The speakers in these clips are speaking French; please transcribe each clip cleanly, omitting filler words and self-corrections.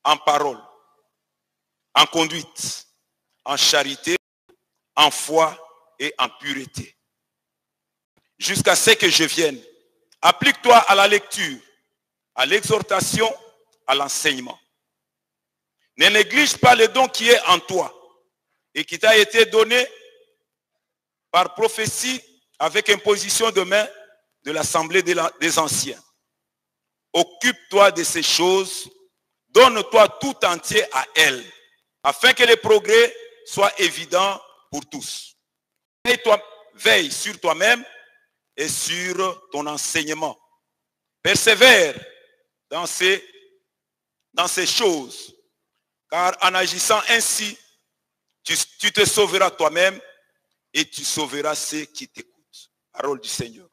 en parole, en conduite, en charité, en foi et en pureté. Jusqu'à ce que je vienne. Applique-toi à la lecture, à l'exhortation, à l'enseignement. Ne néglige pas le don qui est en toi et qui t'a été donné par prophétie avec imposition de main de l'assemblée des anciens. Occupe-toi de ces choses, donne-toi tout entier à elles, afin que les progrès soient évidents pour tous. Veille sur toi-même et sur ton enseignement. Persévère dans ces choses, car en agissant ainsi, tu te sauveras toi-même et tu sauveras ceux qui t'écoutent. Parole du Seigneur.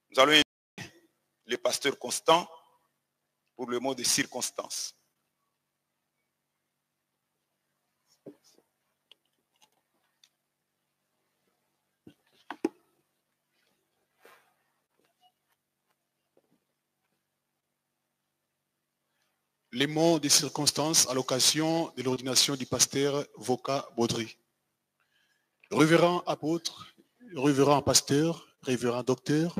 Nous allons inviter le pasteur Constant pour le mot de circonstance. Les mots des circonstances à l'occasion de l'ordination du pasteur Voka Baudry. Révérend apôtre, révérend pasteur, révérend docteur,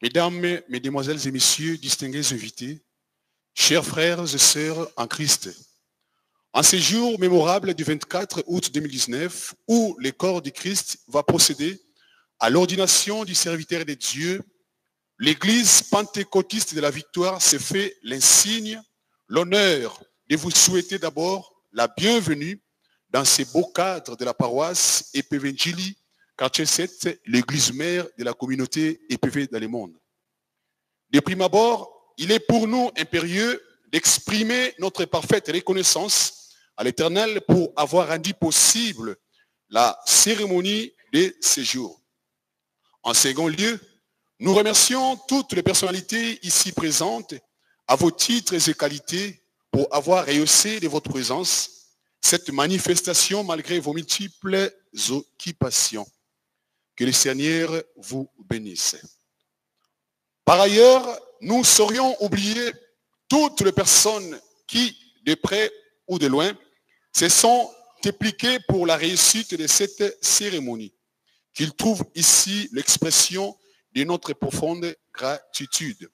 mesdames, mesdemoiselles et messieurs, distingués invités, chers frères et sœurs en Christ, en ce jour mémorable du 24 août 2019, où le corps du Christ va procéder à l'ordination du serviteur de Dieu, l'Église pentecôtiste de la victoire se fait l'insigne, l'honneur de vous souhaiter d'abord la bienvenue dans ce beau cadre de la paroisse EPV Njili, quartier 7, l'église mère de la communauté EPV dans le monde. De prime abord, il est pour nous impérieux d'exprimer notre parfaite reconnaissance à l'Éternel pour avoir rendu possible la cérémonie de ce jour. En second lieu, nous remercions toutes les personnalités ici présentes à vos titres et qualités pour avoir rehaussé de votre présence cette manifestation malgré vos multiples occupations. Que le Seigneur vous bénisse. Par ailleurs, nous saurions oublier toutes les personnes qui, de près ou de loin, se sont impliquées pour la réussite de cette cérémonie, qu'ils trouvent ici l'expression de notre profonde gratitude.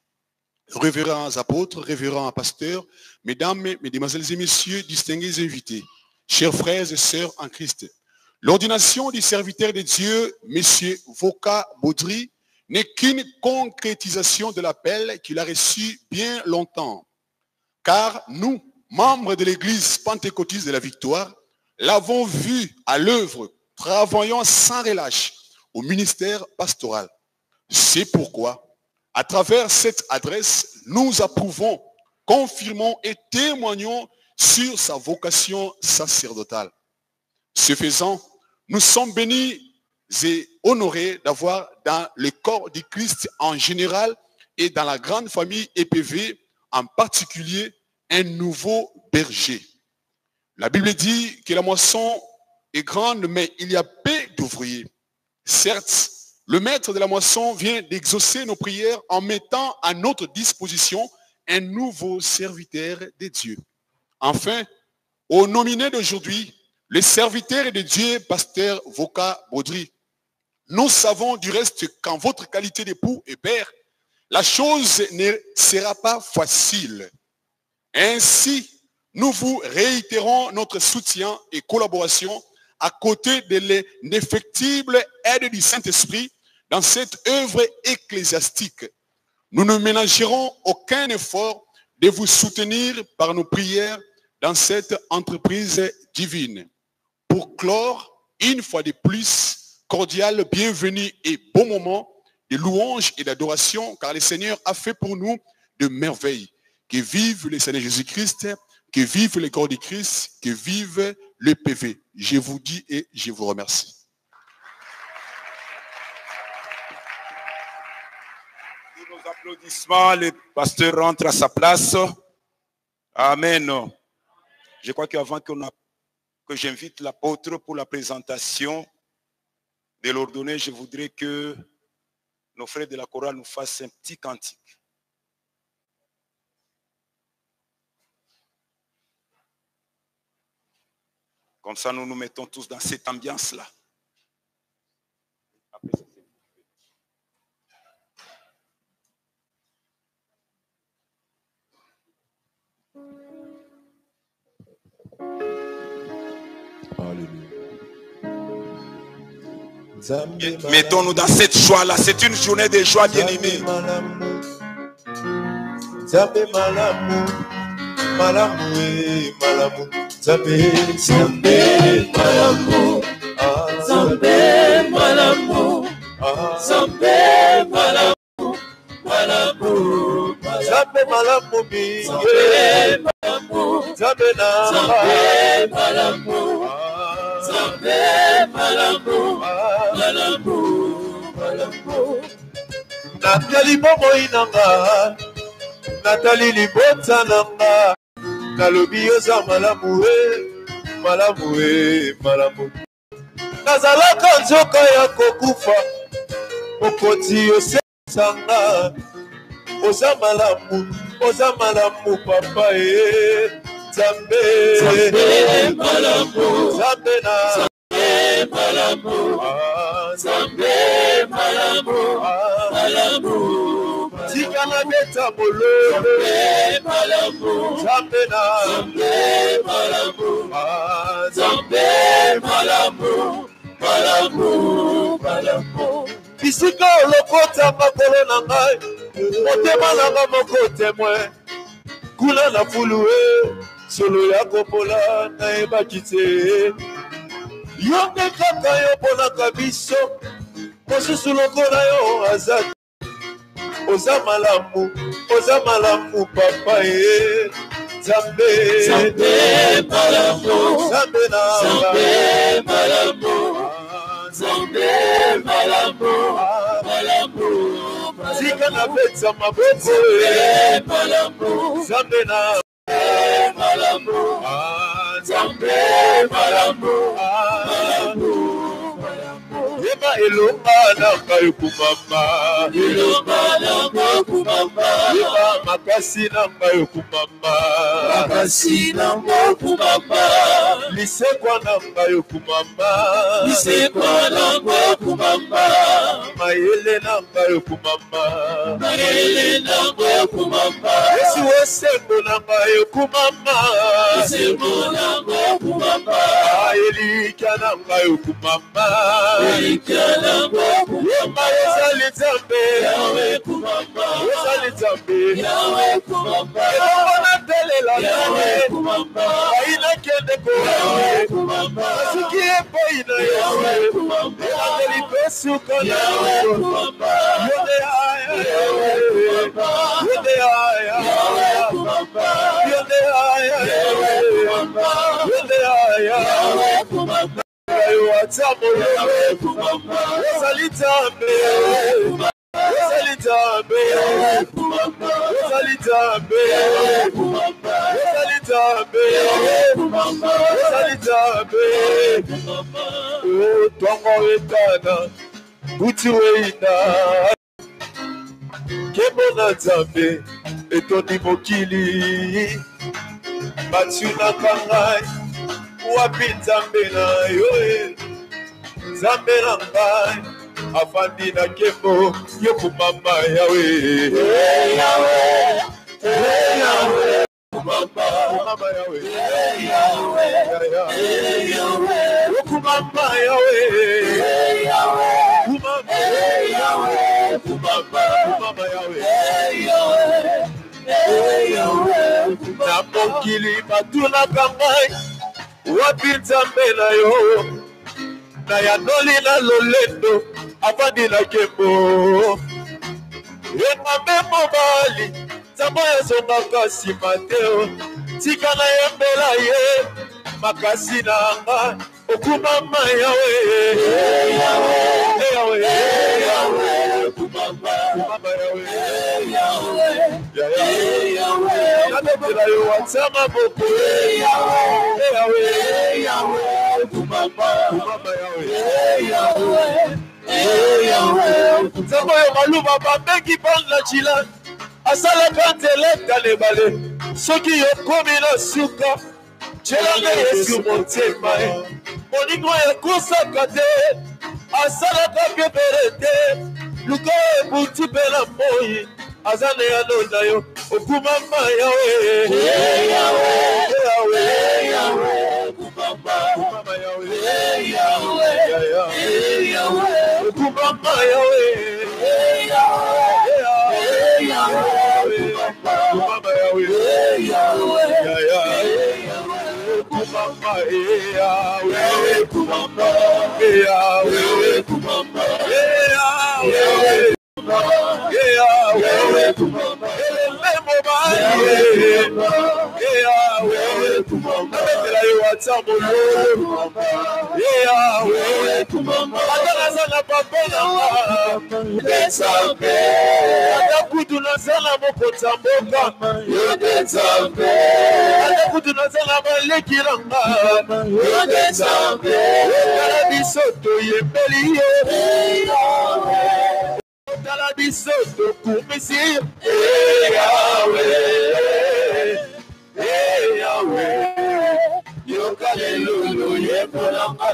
Révérends apôtres, révérends pasteurs, mesdames, mesdemoiselles et messieurs, distingués invités, chers frères et sœurs en Christ, l'ordination du serviteur de Dieu, M. Voka Baudry, n'est qu'une concrétisation de l'appel qu'il a reçu bien longtemps. Car nous, membres de l'Église pentecôtiste de la victoire, l'avons vu à l'œuvre, travaillant sans relâche au ministère pastoral. C'est pourquoi, à travers cette adresse, nous approuvons, confirmons et témoignons sur sa vocation sacerdotale. Ce faisant, nous sommes bénis et honorés d'avoir dans le corps du Christ en général et dans la grande famille EPV en particulier un nouveau berger. La Bible dit que la moisson est grande, mais il y a peu d'ouvriers. Certes, le maître de la moisson vient d'exaucer nos prières en mettant à notre disposition un nouveau serviteur de Dieu. Enfin, au nominé d'aujourd'hui, le serviteur de Dieu, pasteur Voka Baudry. Nous savons du reste qu'en votre qualité d'époux et père, la chose ne sera pas facile. Ainsi, nous vous réitérons notre soutien et collaboration à côté de l'indéfectible aide du Saint-Esprit dans cette œuvre ecclésiastique. Nous ne ménagerons aucun effort de vous soutenir par nos prières dans cette entreprise divine. Pour clore, une fois de plus, cordial bienvenue et bon moment de louange et d'adoration, car le Seigneur a fait pour nous de merveilles. Que vive le Seigneur Jésus-Christ, que vive le corps du Christ, que vive le PV. Je vous dis et je vous remercie. Pour nos applaudissements, le pasteur rentre à sa place. Amen. Je crois qu'avant que j'invite l'apôtre pour la présentation de l'ordonnée, je voudrais que nos frères de la chorale nous fassent un petit cantique. Comme ça, nous nous mettons tous dans cette ambiance-là. Mettons-nous dans cette joie-là. C'est une journée de joie, bien-aimée. Nathalie Bomoy nanga, Nathalie Libota nanga, Nalobi oza malamu malamu. Nazalaka nzoka ya kokufa, okoti osanga, oza malamu papa Zambe malamu, Zambe na Zambe malamu, tika na beta bololo, Zambe malamu, bisika olokota makolo na ngai, motema nanga moko témoin, kuna na fulu solo ya kopola na ebaki te. Yonde kaka yo ponaka biso, mosusu lokola yo azat. Oza malamu papa Zambe malamu, Zambe malamu, tika na beta maboko Zambe malamu, Yema elonga nanga yokumama, Yema makasi nanga yokumama, lisekwa nanga yokumama, mayele nanga yokumama, Yesu osembo nanga yokumama, elika nanga yokumama, Yema ezali Zambe, elongo na telela nawe, aina kende ko, asuki epoi na yawe, elangeli pesuka nawe, yode aya, Kebona Zambe etoni mokili Batuna kangai wapi Zambe na yo Zambe na ngai afandi na kembo yokumama yawe yawe kumama yawe kumama yawe kumama yawe na mokili batuna kangai wapi Zambe na yo na yanoli na lolendo afandi na kembo Yemame mobali Zambo ya zonga nsima te tika na yembela ye makasi na nga okumama yawe kumama yawe nadetela yo watsama boko kumama yawe Zambo yo maluba bambeki banda chila asala kanteleka lebale soki yokomi na suka Chelanga Yesu motema moningo ekosaka te asalaka pepele te luka ebuti mpe na moi aza na yanona yo okumama yawe okumama yawe Dala bisoto kumisi Yahweh yokalelulu yekolanga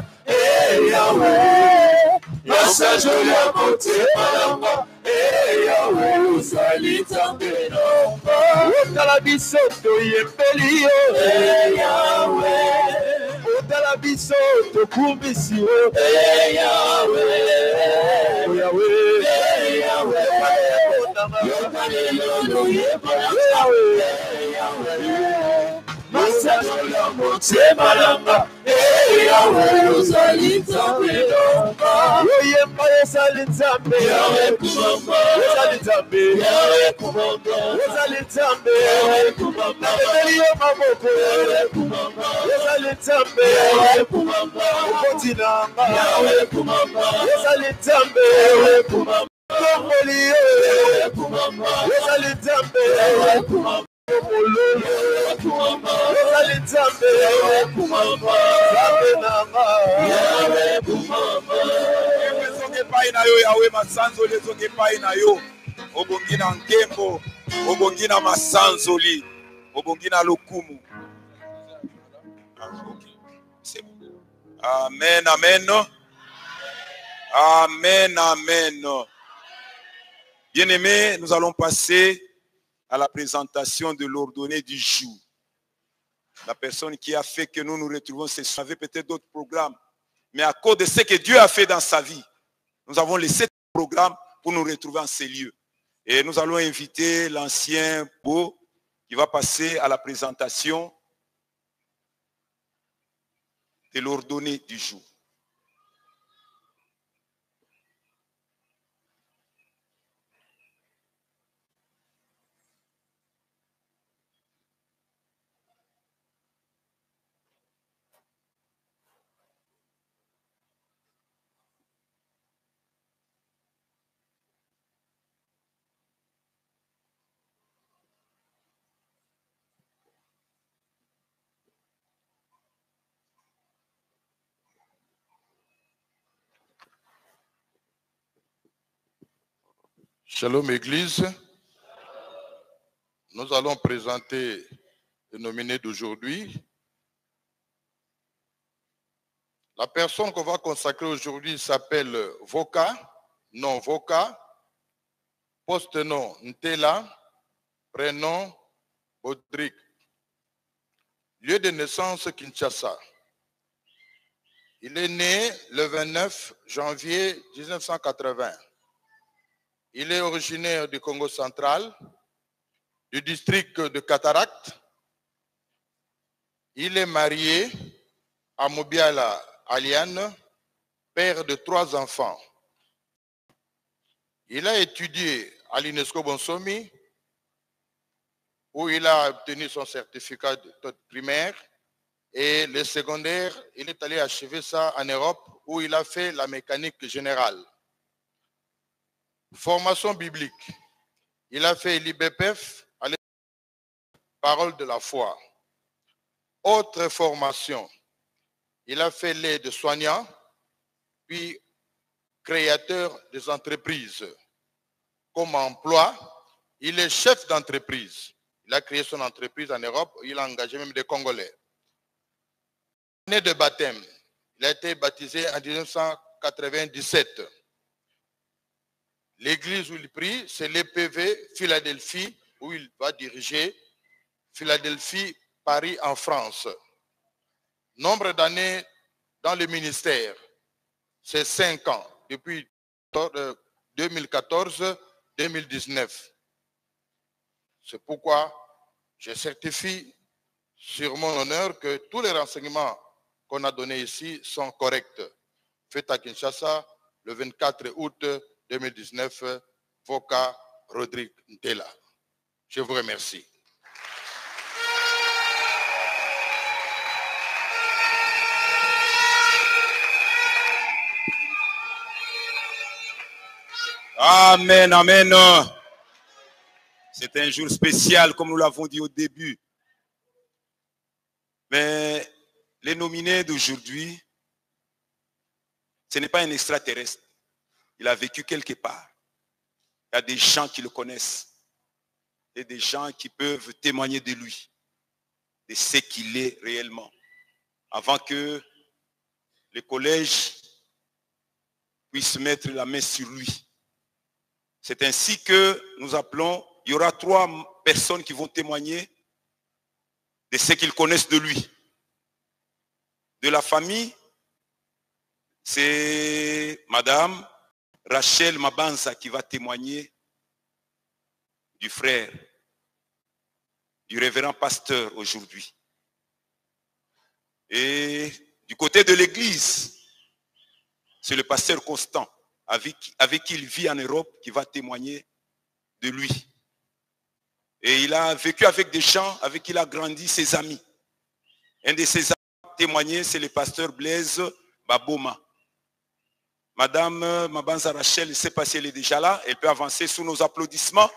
Yahweh nasajola motema nanga Yahweh uzali Nzambe nanga dala bisoto yembeli yo Yahweh dala bisoto kumisi yo Yahweh Masajola motema nanga Yahweh uzali Nzambe nanga Yemba uzali Nzambe Yahweh kumamba uzali Nzambe Yahweh kumamba uzali Nzambe Yahweh kumamba Nabeli yo maboko Yahweh kumamba uzali Nzambe Yahweh kumamba Ukoti nanga Yahweh kumamba uzali Nzambe Yahweh kumamba Komboli Yahweh kumamba uzali Nzambe Yahweh kumamba Yahweh masanzoli ezoke pai na yo obongi na nkembo obongi na masanzoli obongi na lokumu. Amen, amen. Amen, amen. Bien-aimés, nous allons passer à la présentation de l'ordonnée du jour. La personne qui a fait que nous nous retrouvons, c'est ça avait peut-être d'autres programmes. Mais à cause de ce que Dieu a fait dans sa vie, nous avons laissé ce programme pour nous retrouver en ces lieux. Et nous allons inviter l'ancien Beau qui va passer à la présentation de l'ordonnée du jour. Shalom Église, nous allons présenter le nominé d'aujourd'hui. La personne qu'on va consacrer aujourd'hui s'appelle Voka, nom Voka, poste-nom Ntela, prénom Bodrik. Lieu de naissance Kinshasa. Il est né le 29 janvier 1980. Il est originaire du Congo central, du district de Cataract. Il est marié à Mobiala Aliane, père de 3 enfants. Il a étudié à l'UNESCO Bonsomi, où il a obtenu son certificat de primaire, et le secondaire, il est allé achever ça en Europe, où il a fait la mécanique générale. Formation biblique. Il a fait l'IBPF à Parole de la foi. Autre formation. Il a fait l'aide soignant, puis créateur des entreprises. Comme emploi, il est chef d'entreprise. Il a créé son entreprise en Europe, il a engagé même des Congolais. Année de baptême. Il a été baptisé en 1997. L'église où il prie, c'est l'EPV Philadelphie, où il va diriger Philadelphie, Paris en France. Nombre d'années dans le ministère, c'est 5 ans, depuis 2014-2019. C'est pourquoi je certifie sur mon honneur que tous les renseignements qu'on a donnés ici sont corrects. Fait à Kinshasa, le 24 août 2019, Voka Rodrigue Ntela. Je vous remercie. Amen, amen. C'est un jour spécial, comme nous l'avons dit au début. Mais les nominés d'aujourd'hui, ce n'est pas un extraterrestre. Il a vécu quelque part. Il y a des gens qui le connaissent. Et des gens qui peuvent témoigner de lui, de ce qu'il est réellement. Avant que le collège puisse mettre la main sur lui. C'est ainsi que nous appelons, il y aura 3 personnes qui vont témoigner de ce qu'ils connaissent de lui. De la famille, c'est Madame Rachel Mabanza qui va témoigner du frère, du révérend pasteur aujourd'hui. Et du côté de l'église, c'est le pasteur Constant, avec qui il vit en Europe, qui va témoigner de lui. Et il a vécu avec des gens avec qui il a grandi, ses amis. Un de ses amis témoigné, c'est le pasteur Blaise Baboma. Madame Mabanza Rachel, je ne sais pas si elle est déjà là, elle peut avancer sous nos applaudissements.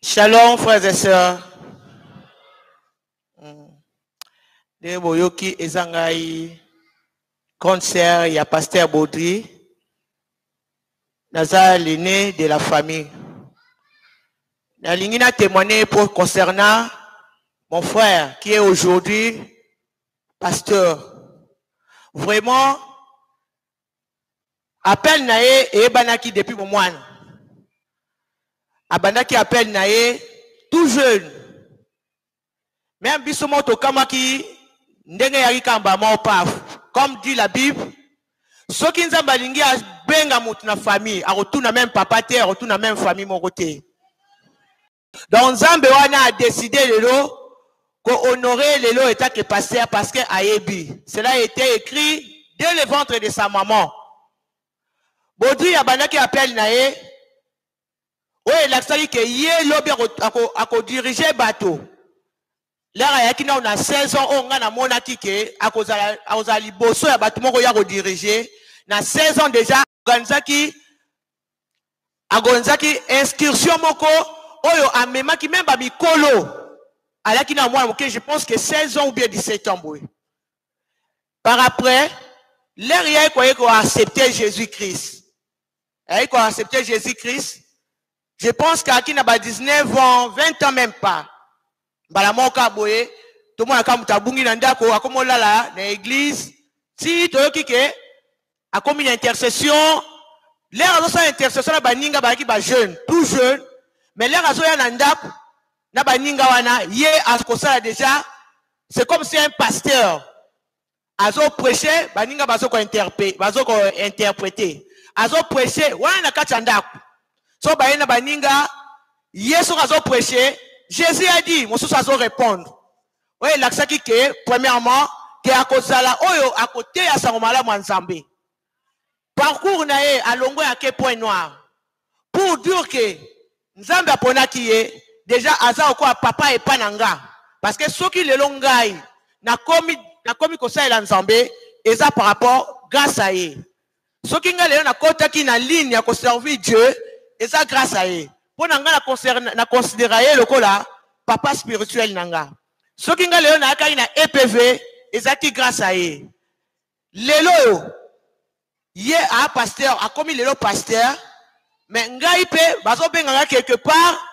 Shalom, frères et sœurs. De Boyoki Ezangai, concert, il y a pasteur Baudry. Naza, l'aîné de la famille. Nalingina témoigné pour concernant mon frère qui est aujourd'hui pasteur. Vraiment, appel nae et banaki depuis mon moine. Abandaki appel nae tout jeune. Même bisomo to kamaki ndenge yaki kamba mo paf. Comme dit la Bible, ceux qui nzamba lingi a benga mutu na famille, a retourna même papa te, a retourna même famille mon côté. Donc Nzambe wana a décidé lelo ko honorer lelo état que pasteur parce que ayebi. Cela a été écrit dès le ventre de sa maman. Baudry abandaki appel nae. Oui, l'accent que yé lobi ako diriger bateau. Là, il y a 16 ans, on a monaki que à liboso ya bateau moko ya ko diriger. Na 16 ans déjà, Gonzaki inscription moko oyo amemaki même ba mikolo. Alaki na moi je pense que 16 ans ou bien 17 ans boy. Par après, l'air il y a quoi accepter Jésus-Christ. Il quoi accepter Jésus-Christ. Je pense qu'à qui n'a pas 19 ans, 20 ans même pas. Balamoka boye, tout le monde a comme tabungi nandako, a comme on l'a là, dans l'église. Si tu as kike, a comme une intercession, l'air à ça intercession na baninga ba ki ba jeune, tout jeune, mais l'air à ça nandako, na baninga wana, yé à ce que ça déjà, c'est comme si un pasteur, azo prêcher, baninga bazo ko interpréter, azo prêcher, wana na kachandako. So baina baninga Yesu azo prêcher, Jésus a dit, mon sous azo répondre. Oui, l'aksaki que premièrement que akozala oyo à côté à Sangomala Mwanzambe. Parcours nae à longo ya ke point noir. Pour dire que Nzambe apona ki déjà aza ko papa et pananga parce que ceux qui le longai na komi ko sa ela Nzambe eza par rapport grâce à eux. Ceux qui ngale na kota ki na ligne ya ko servir Dieu et ça grâce à eux. pour na considérer le là papa spirituel nanga. Ce qui nga léon na EPV ezaki grâce à ye. Lelo ye a pasteur a commis lelo pasteur mais ngai pe bazo benga quelque part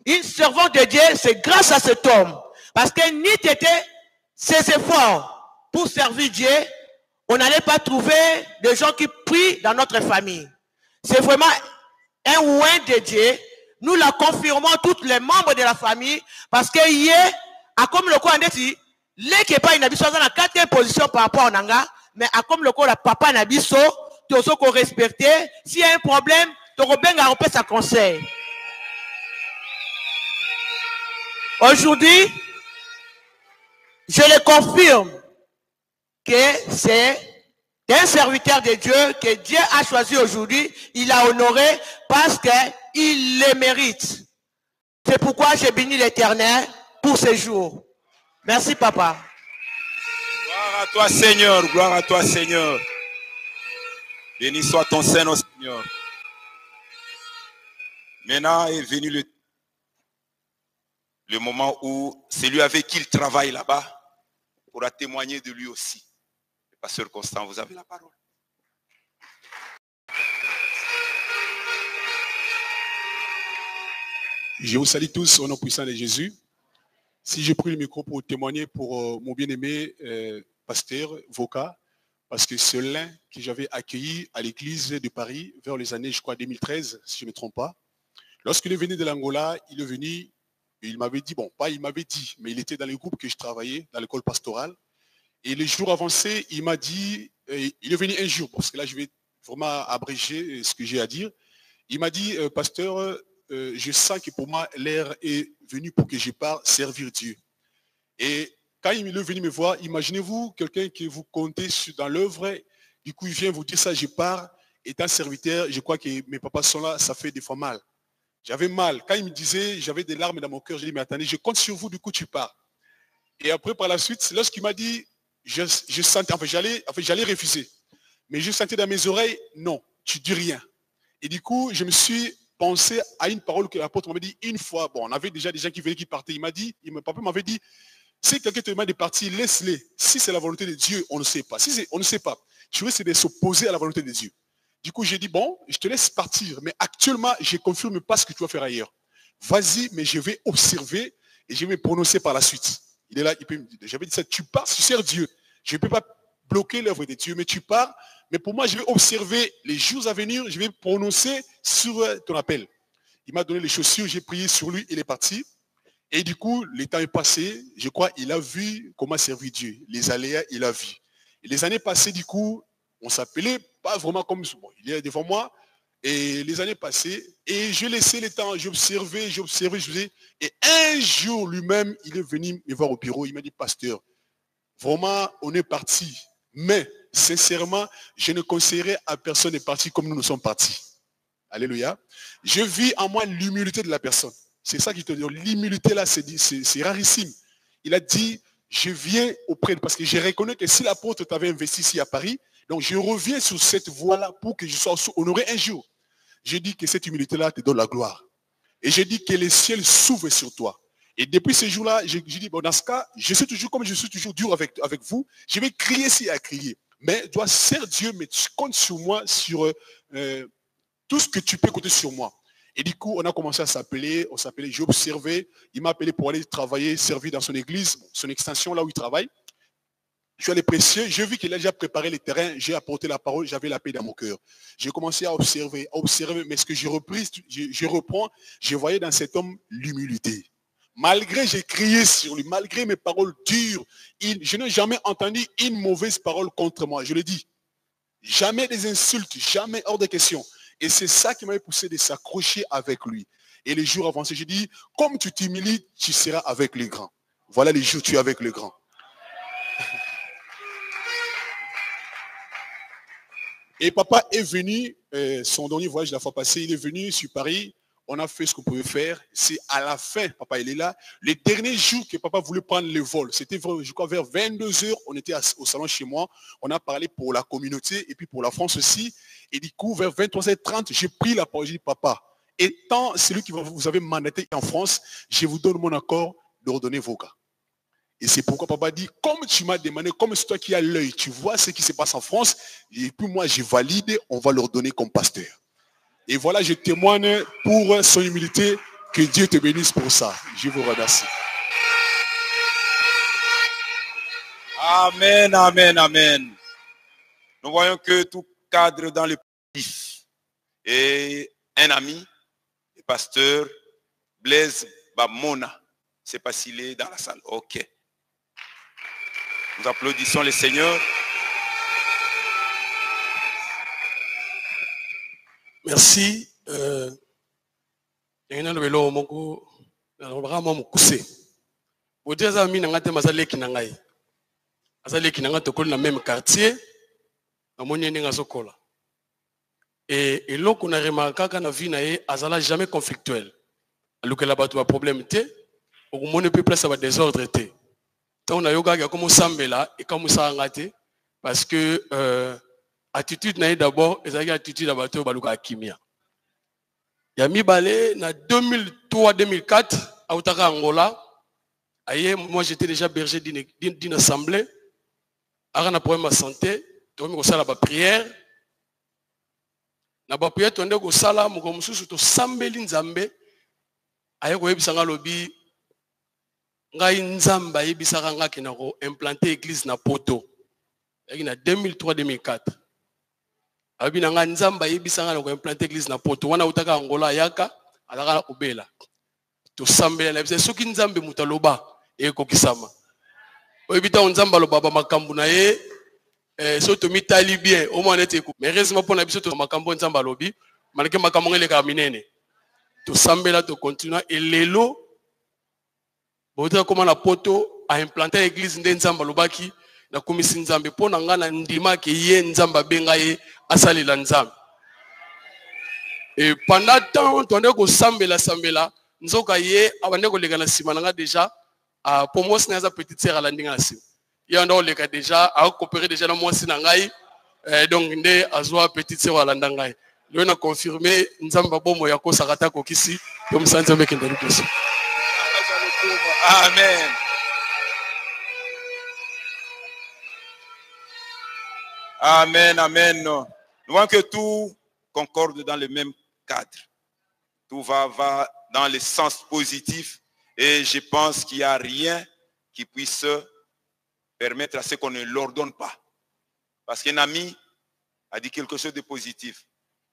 une servante de Dieu, c'est grâce à cet homme parce que ni t'étais ses efforts pour servir Dieu, on n'allait pas trouver des gens qui prient dans notre famille. C'est vraiment un oint de Dieu. Nous la confirmons tous les membres de la famille parce que hier, à comme le quoi on dit, l'équipe pas une abisso dans la 4e position par rapport à Nanga, mais à comme le quoi la papa n'abisso, tous ceux qu'on respecte, s'il y a un problème, tu rebenga on peut sa conseil. Aujourd'hui, je le confirme que c'est un serviteur de Dieu que Dieu a choisi aujourd'hui. Il a honoré parce qu'il le mérite. C'est pourquoi j'ai béni l'Éternel pour ce jour. Merci, papa. Gloire à toi, Seigneur. Gloire à toi, Seigneur. Béni soit ton Seigneur, Seigneur. Maintenant est venu le moment où celui avec qui il travaille là-bas pourra témoigner de lui aussi. Pasteur Constant, vous avez la parole. Je vous salue tous au nom puissant de Jésus. Si j'ai pris le micro pour témoigner pour mon bien-aimé pasteur Voka, parce que c'est l'un que j'avais accueilli à l'église de Paris vers les années, je crois, 2013, si je ne me trompe pas. Lorsqu'il est venu de l'Angola, il est venu, il m'avait dit, bon, pas il m'avait dit, mais il était dans le groupe que je travaillais, dans l'école pastorale. Et les jours avancés, il m'a dit, il est venu un jour, parce que là, je vais vraiment abréger ce que j'ai à dire. Il m'a dit, pasteur, je sens que pour moi, l'heure est venue pour que je parte servir Dieu. Et quand il est venu me voir, imaginez-vous quelqu'un que vous comptez dans l'œuvre, du coup, il vient vous dire ça, je pars, étant serviteur, je crois que mes papas sont là, ça fait des fois mal. J'avais mal. Quand il me disait, j'avais des larmes dans mon cœur, j'ai dit, mais attendez, je compte sur vous, du coup, tu pars. Et après, par la suite, lorsqu'il m'a dit, je sentais, j'allais refuser. Mais je sentais dans mes oreilles, non, tu dis rien. Et du coup, je me suis pensé à une parole que l'apôtre m'avait dit une fois. Bon, on avait déjà des gens qui venaient, qui partaient. Il m'a dit, papa m'avait dit, si quelqu'un te demande de partir, laisse-les. Si c'est la volonté de Dieu, on ne sait pas. Si on ne sait pas. Tu risques de s'opposer à la volonté de Dieu. Du coup, j'ai dit, bon, je te laisse partir. Mais actuellement, je ne confirme pas ce que tu vas faire ailleurs. Vas-y, mais je vais observer et je vais me prononcer par la suite. Il est là, j'avais dit ça, tu pars, tu sers Dieu. Je ne peux pas bloquer l'œuvre de Dieu, mais tu pars. Mais pour moi, je vais observer les jours à venir, je vais prononcer sur ton appel. Il m'a donné les chaussures, j'ai prié sur lui, il est parti. Et du coup, le temps est passé, je crois, il a vu comment servir Dieu. Les aléas, il a vu. Et les années passées, du coup, on s'appelait pas vraiment comme bon, il est devant moi. Et les années passées, et je laissais le temps, j'observais. Et un jour, lui-même, il est venu me voir au bureau, il m'a dit, pasteur, vraiment, on est parti. Mais, sincèrement, je ne conseillerais à personne de partir comme nous sommes partis. Alléluia. Je vis en moi l'humilité de la personne. C'est ça qui te dit. L'humilité là, c'est rarissime. Il a dit, je viens auprès de... Parce que je reconnais que si l'apôtre t'avait investi ici à Paris, donc je reviens sur cette voie-là pour que je sois honoré un jour. Je dis que cette humilité-là te donne la gloire. Et je dis que les ciels s'ouvrent sur toi. Et depuis ce jour-là, je dis, bon, dans ce cas, je suis toujours comme je suis toujours dur avec vous. Je vais crier s'il y a à crier. Mais tu dois servir Dieu, mais tu comptes sur moi, sur tout ce que tu peux compter sur moi. Et du coup, on a commencé à s'appeler, j'ai observé, il m'a appelé pour aller travailler, servir dans son église, son extension, là où il travaille. Je suis allé prêcher, j'ai vu qu'il a déjà préparé les terrains, j'ai apporté la parole, j'avais la paix dans mon cœur. J'ai commencé à observer, mais ce que je reprends, je voyais dans cet homme l'humilité. Malgré, j'ai crié sur lui, malgré mes paroles dures, je n'ai jamais entendu une mauvaise parole contre moi, je le dis. Jamais des insultes, jamais hors de question. Et c'est ça qui m'avait poussé de s'accrocher avec lui. Et les jours avancés, j'ai dit, comme tu t'humilies, tu seras avec les grands. Voilà les jours où tu es avec les grands. Et papa est venu, son dernier voyage la fois passée, il est venu sur Paris, on a fait ce qu'on pouvait faire. C'est à la fin, papa il est là, les derniers jours que papa voulait prendre le vol, c'était je crois vers 22h, on était au salon chez moi, on a parlé pour la communauté et puis pour la France aussi. Et du coup, vers 23h30, j'ai pris la parole, j'ai dit, papa, étant celui qui vous avez mandaté en France, je vous donne mon accord de redonner vos cas. Et c'est pourquoi papa dit, comme tu m'as demandé, comme c'est toi qui as l'œil, tu vois ce qui se passe en France, et puis moi j'ai validé, on va leur donner comme pasteur. Et voilà, je témoigne pour son humilité, que Dieu te bénisse pour ça. Je vous remercie. Amen, amen, amen. Nous voyons que tout cadre dans le positif. Et un ami, le pasteur Blaise Bamona, c'est pas s'il est dans la salle. Ok. Nous applaudissons le Seigneur. Merci. Même quartier, et là qu'on a remarqué qu'on a vu azala jamais conflictuel. Alors que là-bas tu as problème té, au moins ne peut plus avoir désordre té. Donc on a yoga comme sambela et comme ça engagé parce que attitude naïe d'abord et ça attitude d'abord tu baluka akimia. Yami balé na 2003-2004 à Outaka Angola. Aïe, moi j'étais déjà berger d'une assemblée. Alors on a problème de santé, tu as mis ça la prière. Na ba prière tu as mis ça là, mon comme sous to sambeli nzambe. Aïe ko yebisanga lobi ngai nzamba yebisanga ngaki na ko implanter église na poto. Yaki na 2003-2004. Abi na nga nzamba yebisanga na ko implanter église na poto. Wana utaka Angola yaka alaka na obela. To sambela na bisa soki nzambe mutaloba e kokisama. Oyebita nzamba lo baba makambu na ye so to mitali bien au moins nete mais heureusement pour na biso to makambu nzamba lobi malgré makambu ngele ka minene. To sambela to continue et lelo bota comment na poto a implanter église nde nzamba lobaki na komisi nzambe pona nga na ndima ke ye nzamba benga ye asalela nzambe. Et pendant temps on ko sambela nzoka ye abande ko leka na sima nga déjà pour moi c'est une petite sœur à la ndinga si il y en a leka déjà a coopérer déjà na moi si na ngai donc ndé azwa petite sœur à la ndangai lui na confirmé nzamba bomo ya ko sakata ko kisi comme ça nzambe kindali kosi. Amen. Amen, amen. Nous voyons que tout concorde dans le même cadre. Tout va dans le sens positif et je pense qu'il n'y a rien qui puisse permettre à ce qu'on ne l'ordonne pas. Parce qu'un ami a dit quelque chose de positif.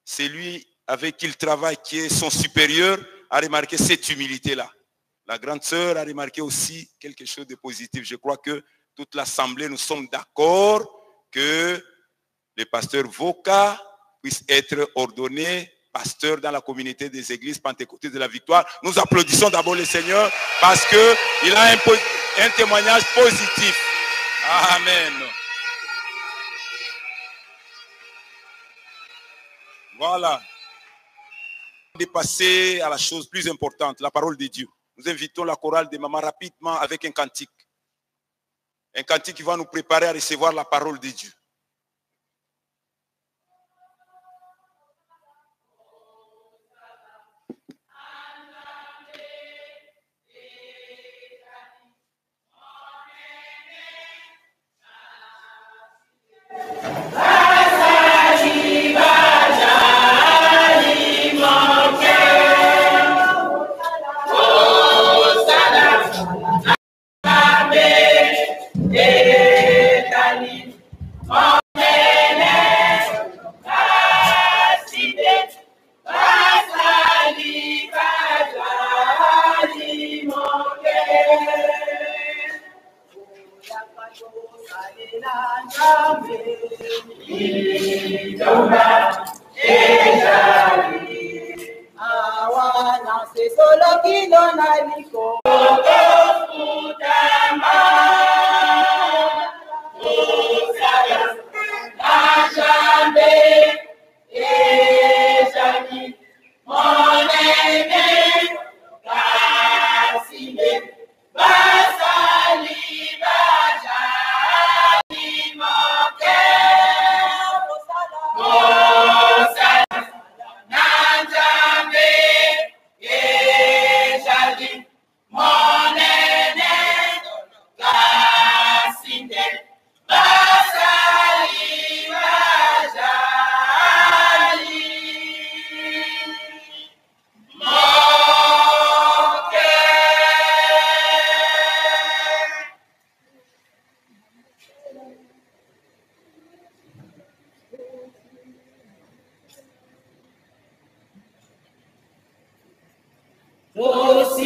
C'est lui avec qui il travaille, qui est son supérieur, a remarqué cette humilité-là. La grande sœur a remarqué aussi quelque chose de positif. Je crois que toute l'assemblée, nous sommes d'accord que le pasteur Voka puisse être ordonné pasteur dans la communauté des églises pentecôtistes de la Victoire. Nous applaudissons d'abord le Seigneur parce qu'il a un témoignage positif. Amen. Voilà. De passer à la chose plus importante, la parole de Dieu. Nous invitons la chorale de Maman rapidement avec un cantique. Un cantique qui va nous préparer à recevoir la parole de Dieu. Nanja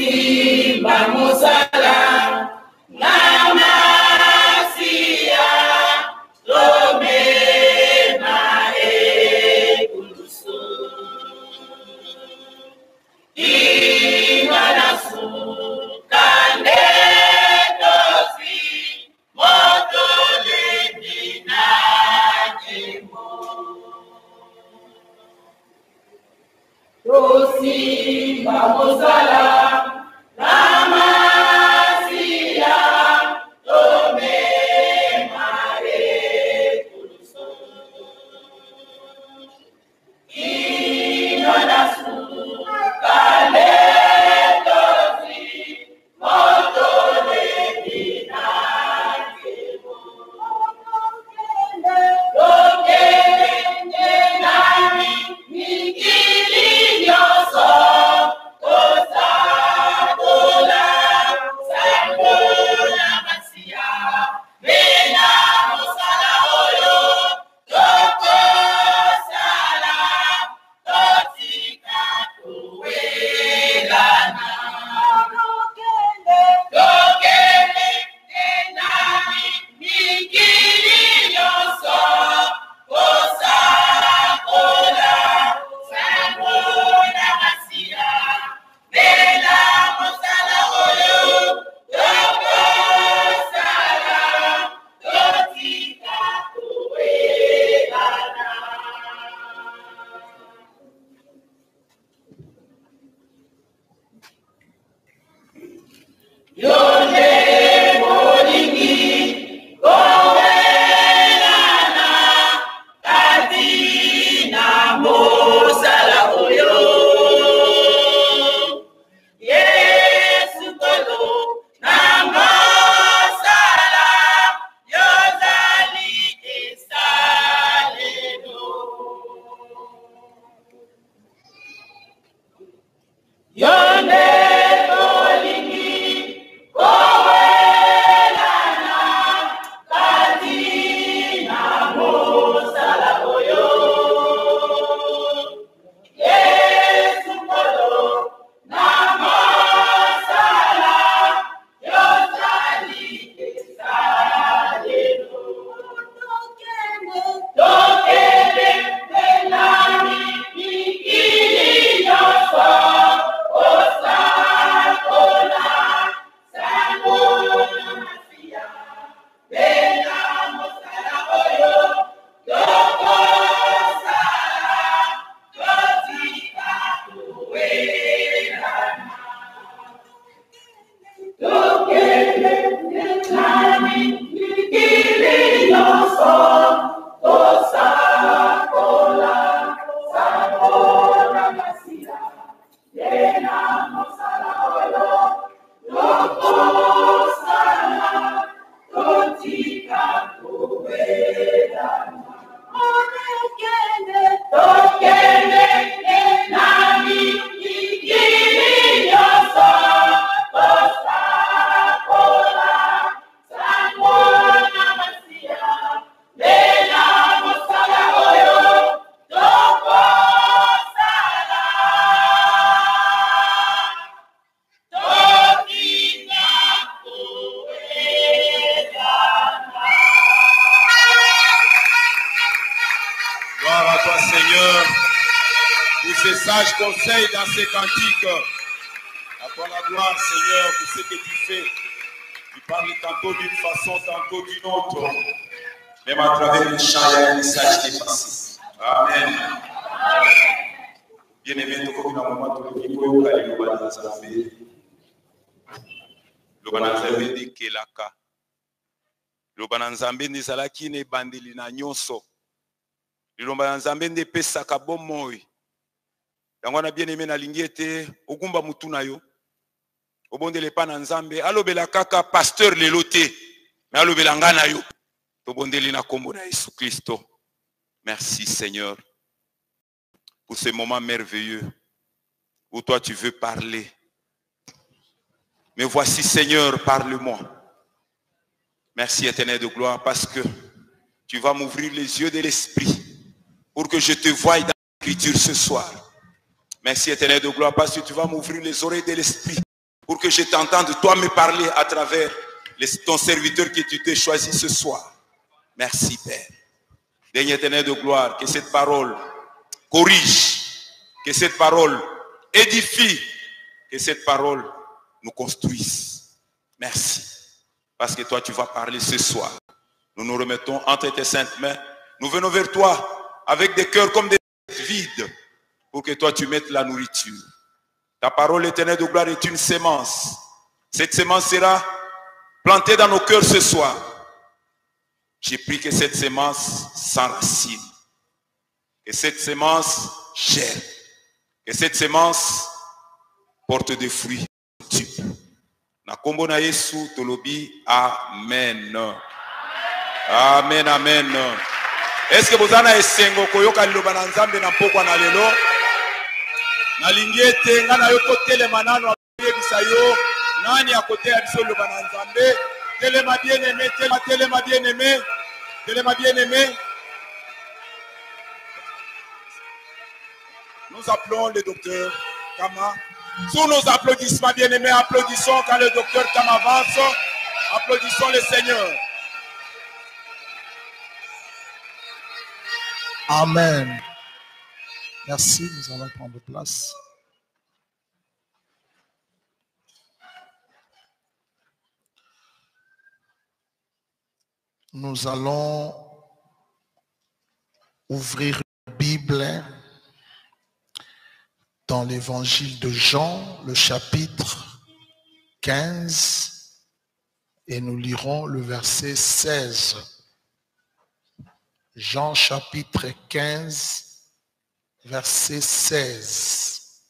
Simba Musala, Namasia, Lomena Ekulusu, Imanasu, Kanetosi, Motole Dinajimo, Simba Musala, Namasia, Lomena Ekulusu, Imanasu, Kanetosi, Motole Dinajimo, Lokele nami nikilioso, Osakola, Sakola Masia, Bena Mosala Oyo, Toko Sala, Totika Tuwelana, Lokele nami nikilioso, Osakola, Sakola Masia, Bena Mosala Oyo, Toko Sala, Totika Tuwelana. Yonde molingi kowelana katina mosala oyo. Yesu kolo na mosala yozali esalelo. Yonde molingi kowelana katina mosala oyo. Yesu kolo na mosala yozali esalelo. Tokele penani mikili nyonso, Osakola, Sakola Masia, Bena Mosala Oyo, Toko Sala, Totika Tuwelana. Tokele nami mikili nyonso, Osakola, Sakola Masia, Bena Mosala Oyo, Toko Sala, Totika Tuwelana. Tokele nami mikili nyonso, Osakola, Sakola Masia, Bena Mosala Oyo, Toko Sala, Totika Tuwelana. Gloire à toi, Seigneur, pour ces sages conseils dans ces cantiques. À toi la gloire, Seigneur, pour ce que tu fais. Tu parles tantôt d'une façon, tantôt d'une autre. Même à travers les chants, il y a un message qui est passé. Amen. Bien-aimé, tu as un moment où tu peux aller au Bananzambe. Le Bananzambe de Kelaka. Le Bananzambe de Zalaki ne bandeli na nyonso. Le Bananzambe de Pesaka bomoi. Yango na bien-aimé na lingiete ogumba mutuna yo. Obondele pa na Nzambe alobela kaka pasteur lelo te. Mais alobela ngana yo. Tobondeli na kombo na Yesu Kristo. Merci Seigneur pour ce moment merveilleux où toi tu veux parler. Mais voici Seigneur, parle-moi. Merci Éternel de gloire parce que tu vas m'ouvrir les yeux de l'esprit pour que je te voie dans l'écriture ce soir. Merci Éternel de gloire parce que tu vas m'ouvrir les oreilles de l'esprit pour que je t'entende, toi me parler à travers ton serviteur que tu t'es choisi ce soir. Merci, Père. Dernier éternel de gloire, que cette parole corrige, que cette parole édifie, que cette parole nous construise. Merci. Parce que toi, tu vas parler ce soir. Nous nous remettons entre tes saintes mains. Nous venons vers toi avec des cœurs comme des vides pour que toi, tu mettes la nourriture. Ta parole éternelle de gloire est une sémence. Cette sémence sera plantée dans nos cœurs ce soir. J'ai pris que cette sémence s'enracine. Que cette sémence germe. Que cette sémence porte des fruits. Na kombo na Yesu tolobi amen. Amen, amen. Est-ce que vous avez esengo koyoka liloba na Nzambe na pokwa na lelo? Na lingiete ngana yoko tele manano abiyebisa yo nani akote ya biso liloba na Nzambe? Telema bien-aimé, telema bien-aimé, telema bien-aimé. Nous appelons le docteur Kama. Sous nos applaudissements bien-aimés, applaudissons quand le docteur Kama avance. Applaudissons le Seigneur. Amen. Merci, nous allons prendre place. Nous allons ouvrir la Bible dans l'évangile de Jean, le chapitre 15, et nous lirons le verset 16. Jean chapitre 15, verset 16.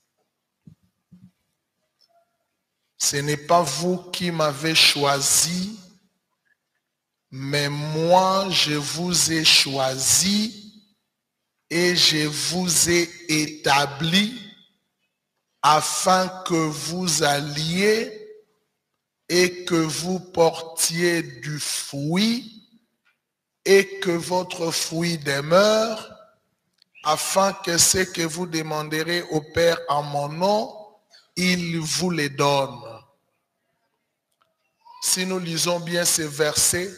Ce n'est pas vous qui m'avez choisi, mais moi je vous ai choisi et je vous ai établi afin que vous alliez et que vous portiez du fruit et que votre fruit demeure, afin que ce que vous demanderez au Père en mon nom, il vous les donne. Si nous lisons bien ces versets,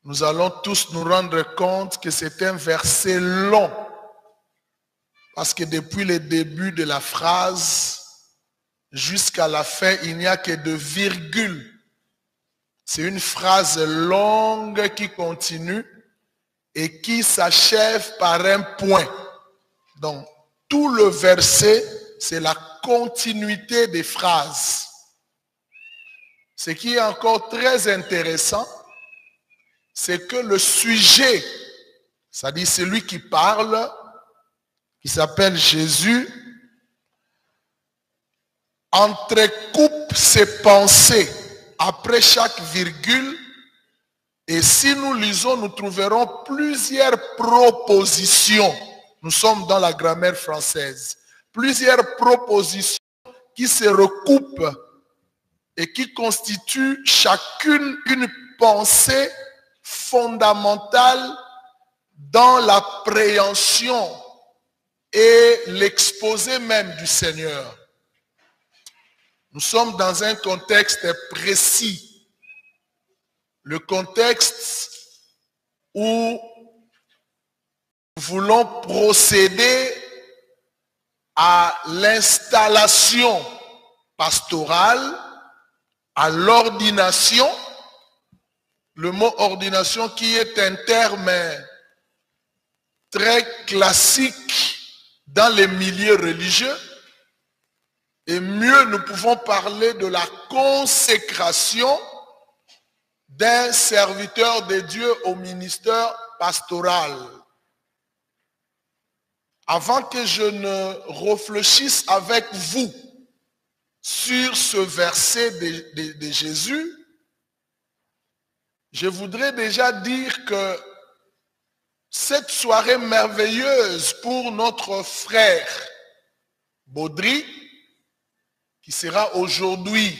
nous allons tous nous rendre compte que c'est un verset long. Parce que depuis le début de la phrase jusqu'à la fin, il n'y a que de virgules. C'est une phrase longue qui continue et qui s'achève par un point. Donc, tout le verset, c'est la continuité des phrases. Ce qui est encore très intéressant, c'est que le sujet, c'est-à-dire celui qui parle, qui s'appelle Jésus, entrecoupe ses pensées après chaque virgule. Et si nous lisons, nous trouverons plusieurs propositions. Nous sommes dans la grammaire française. Plusieurs propositions qui se recoupent et qui constituent chacune une pensée fondamentale dans l'appréhension et l'exposé même du Seigneur. Nous sommes dans un contexte précis. Le contexte où nous voulons procéder à l'installation pastorale, à l'ordination. Le mot ordination qui est un terme très classique dans les milieux religieux. Et mieux, nous pouvons parler de la consécration d'un serviteur de Dieu au ministère pastoral. Avant que je ne réfléchisse avec vous sur ce verset de Jésus, je voudrais déjà dire que cette soirée merveilleuse pour notre frère Baudry, qui sera aujourd'hui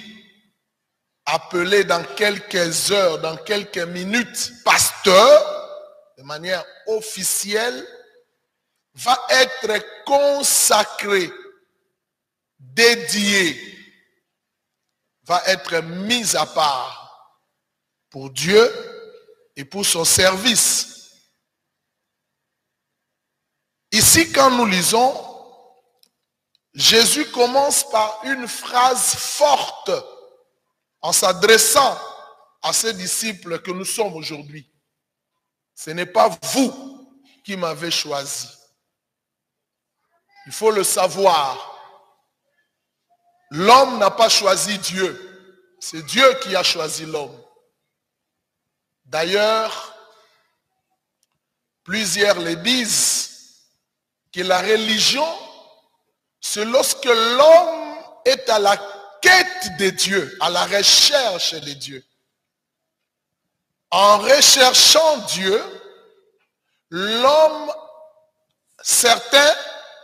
appelé dans quelques heures, dans quelques minutes, pasteur, de manière officielle, va être consacré, dédié va être mis à part pour Dieu et pour son service. Ici, quand nous lisons, Jésus commence par une phrase forte en s'adressant à ses disciples que nous sommes aujourd'hui. Ce n'est pas vous qui m'avez choisi. Il faut le savoir. L'homme n'a pas choisi Dieu. C'est Dieu qui a choisi l'homme. D'ailleurs, plusieurs le disent que la religion, c'est lorsque l'homme est à la quête de Dieu, à la recherche de Dieu. En recherchant Dieu, l'homme, certains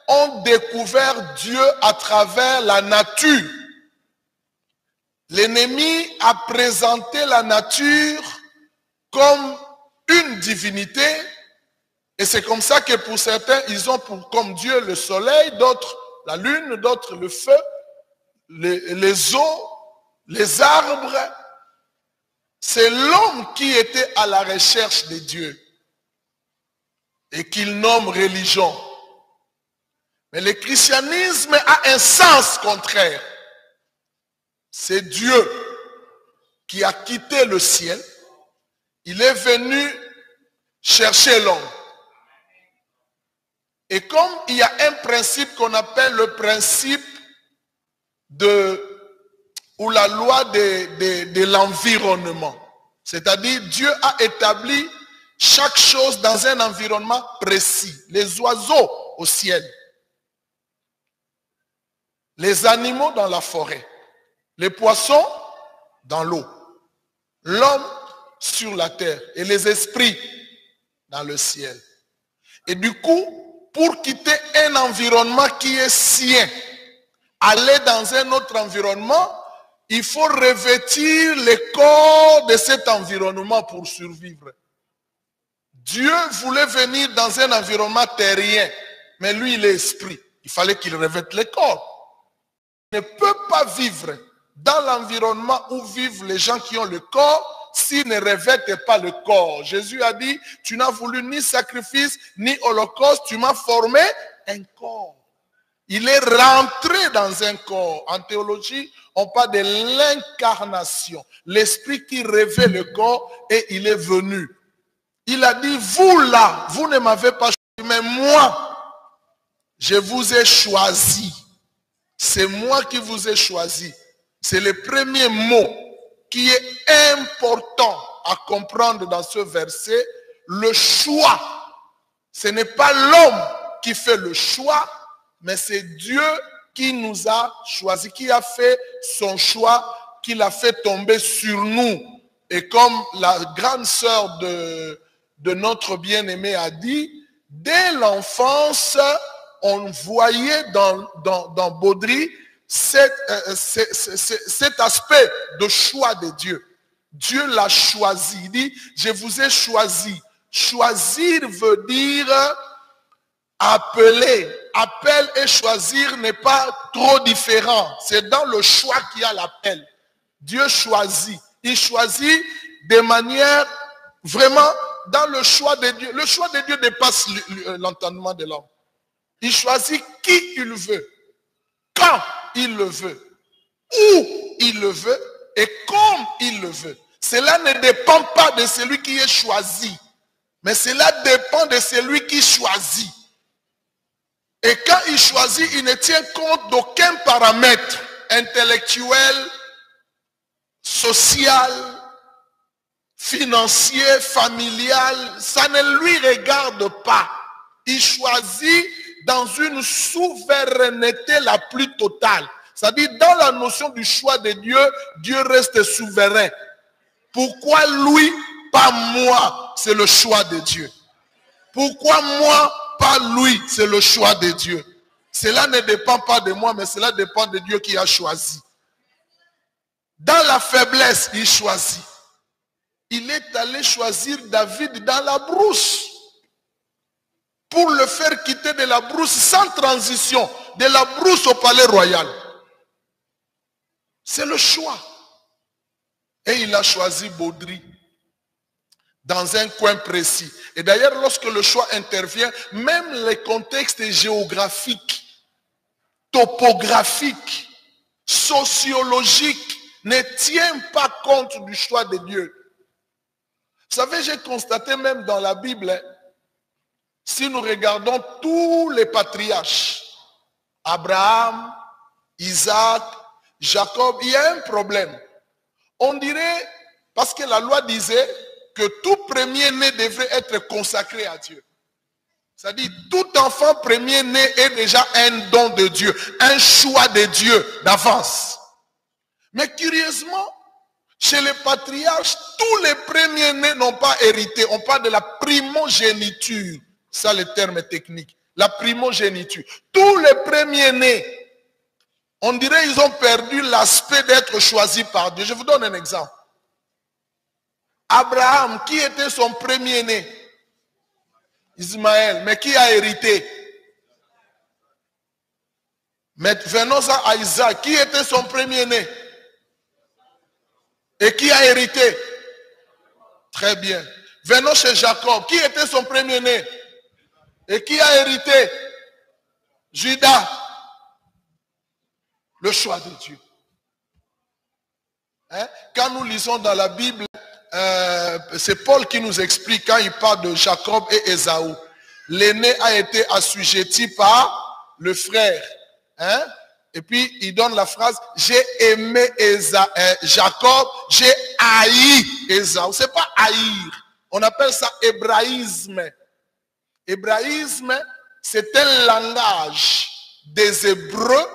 ont découvert Dieu à travers la nature. L'ennemi a présenté la nature comme une divinité, et c'est comme ça que pour certains, ils ont comme Dieu le soleil, d'autres la lune, d'autres le feu, les eaux, les arbres. C'est l'homme qui était à la recherche de Dieu et qu'il nomme religion. Mais le christianisme a un sens contraire. C'est Dieu qui a quitté le ciel. Il est venu chercher l'homme. Et comme il y a un principe qu'on appelle le principe ou la loi de l'environnement, c'est-à-dire Dieu a établi chaque chose dans un environnement précis. Les oiseaux au ciel, les animaux dans la forêt, les poissons dans l'eau, l'homme sur la terre et les esprits dans le ciel. Et du coup, pour quitter un environnement qui est sien, aller dans un autre environnement, il faut revêtir le corps de cet environnement pour survivre. Dieu voulait venir dans un environnement terrien, mais lui, il est esprit. Il fallait qu'il revête le corps. Il ne peut pas vivre dans l'environnement où vivent les gens qui ont le corps s'ils ne revêtent pas le corps. Jésus a dit, tu n'as voulu ni sacrifice, ni holocauste, tu m'as formé un corps. Il est rentré dans un corps. En théologie, on parle de l'incarnation. L'esprit qui revêt le corps et il est venu. Il a dit, vous là, vous ne m'avez pas choisi, mais moi, je vous ai choisi. C'est moi qui vous ai choisi. C'est le premier mot qui est important à comprendre dans ce verset. Le choix. Ce n'est pas l'homme qui fait le choix, mais c'est Dieu qui nous a choisi, qui a fait son choix, qui l'a fait tomber sur nous. Et comme la grande sœur de notre bien-aimé a dit, dès l'enfance, on voyait dans Baudry cet aspect de choix de Dieu. Dieu l'a choisi. Il dit, je vous ai choisi. Choisir veut dire appeler. Appel et choisir n'est pas trop différent. C'est dans le choix qu'il y a l'appel. Dieu choisit. Il choisit de manière vraiment dans le choix de Dieu. Le choix de Dieu dépasse l'entendement de l'homme. Il choisit qui il veut, quand il le veut, où il le veut et comme il le veut. Cela ne dépend pas de celui qui est choisi, mais cela dépend de celui qui choisit. Et quand il choisit, il ne tient compte d'aucun paramètre intellectuel, social, financier, familial. Ça ne lui regarde pas. Il choisit dans une souveraineté la plus totale. C'est-à-dire, dans la notion du choix de Dieu, Dieu reste souverain. Pourquoi lui, pas moi? C'est le choix de Dieu. Pourquoi moi, pas lui? C'est le choix de Dieu. Cela ne dépend pas de moi, mais cela dépend de Dieu qui a choisi. Dans la faiblesse, il choisit. Il est allé choisir David dans la brousse pour le faire quitter de la brousse sans transition, de la brousse au palais royal. C'est le choix. Et il a choisi Baudry dans un coin précis. Et d'ailleurs, lorsque le choix intervient, même les contextes géographiques, topographiques, sociologiques ne tiennent pas compte du choix de Dieu. Vous savez, j'ai constaté même dans la Bible, si nous regardons tous les patriarches, Abraham, Isaac, Jacob, il y a un problème. On dirait, parce que la loi disait que tout premier-né devrait être consacré à Dieu. C'est-à-dire, tout enfant premier-né est déjà un don de Dieu, un choix de Dieu d'avance. Mais curieusement, chez les patriarches, tous les premiers-nés n'ont pas hérité. On parle de la primogéniture. Ça, le terme technique. La primogéniture. Tous les premiers-nés, on dirait qu'ils ont perdu l'aspect d'être choisis par Dieu. Je vous donne un exemple. Abraham, qui était son premier-né? Ismaël, mais qui a hérité? Mais venons à Isaac, qui était son premier-né? Et qui a hérité? Très bien. Venons chez Jacob, qui était son premier-né? Et qui a hérité? Judas. Le choix de Dieu. Hein? Quand nous lisons dans la Bible, c'est Paul qui nous explique quand il parle de Jacob et Ésaü. L'aîné a été assujetti par le frère. Hein? Et puis il donne la phrase, j'ai aimé Jacob, j'ai haï Ésaü. C'est pas haïr. On appelle ça hébraïsme. Hébraïsme, c'est un langage des Hébreux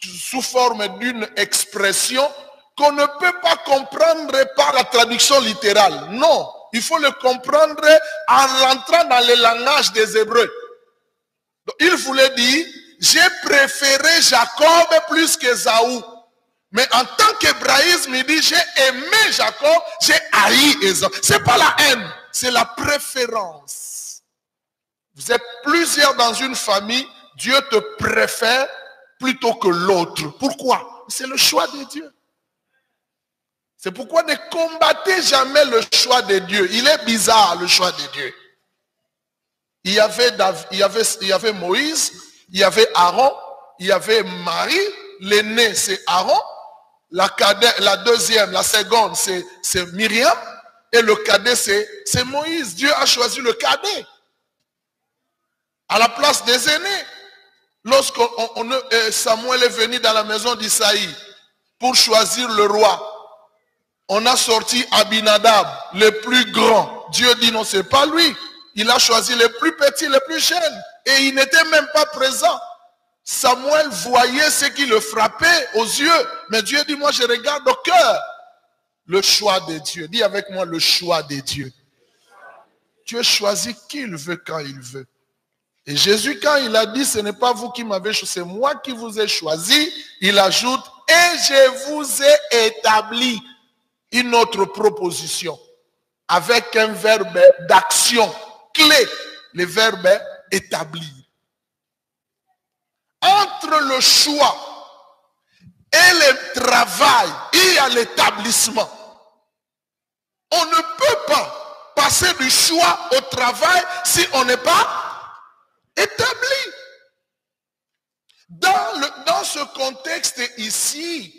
sous forme d'une expression qu'on ne peut pas comprendre par la traduction littérale. Non, il faut le comprendre en rentrant dans le langage des Hébreux. Donc, il voulait dire, j'ai préféré Jacob plus qu'Ésaü. Mais en tant qu'hébraïsme, il dit, j'ai aimé Jacob, j'ai haï Ésaü. C'est pas la haine, c'est la préférence. Vous êtes plusieurs dans une famille, Dieu te préfère plutôt que l'autre. Pourquoi? C'est le choix de Dieu. C'est pourquoi ne combattez jamais le choix de Dieu. Il est bizarre le choix de Dieu. Il y avait Moïse, il y avait Aaron, il y avait Marie. L'aîné c'est Aaron, la deuxième, la seconde c'est Myriam et le cadet c'est Moïse. Dieu a choisi le cadet à la place des aînés. Lorsque Samuel est venu dans la maison d'Isaïe pour choisir le roi, on a sorti Abinadab, le plus grand. Dieu dit non, c'est pas lui. Il a choisi les plus petits, les plus jeunes. Et il n'était même pas présent. Samuel voyait ce qui le frappait aux yeux. Mais Dieu dit, moi je regarde au cœur. Le choix de Dieu. Dis avec moi le choix de Dieu. Dieu choisit qui il veut quand il veut. Et Jésus, quand il a dit, ce n'est pas vous qui m'avez choisi, c'est moi qui vous ai choisi, il ajoute, et je vous ai établi une autre proposition avec un verbe d'action clé, le verbe établir. Entre le choix et le travail, il y a l'établissement. On ne peut pas passer du choix au travail si on n'est pas établi. Dans ce contexte ici,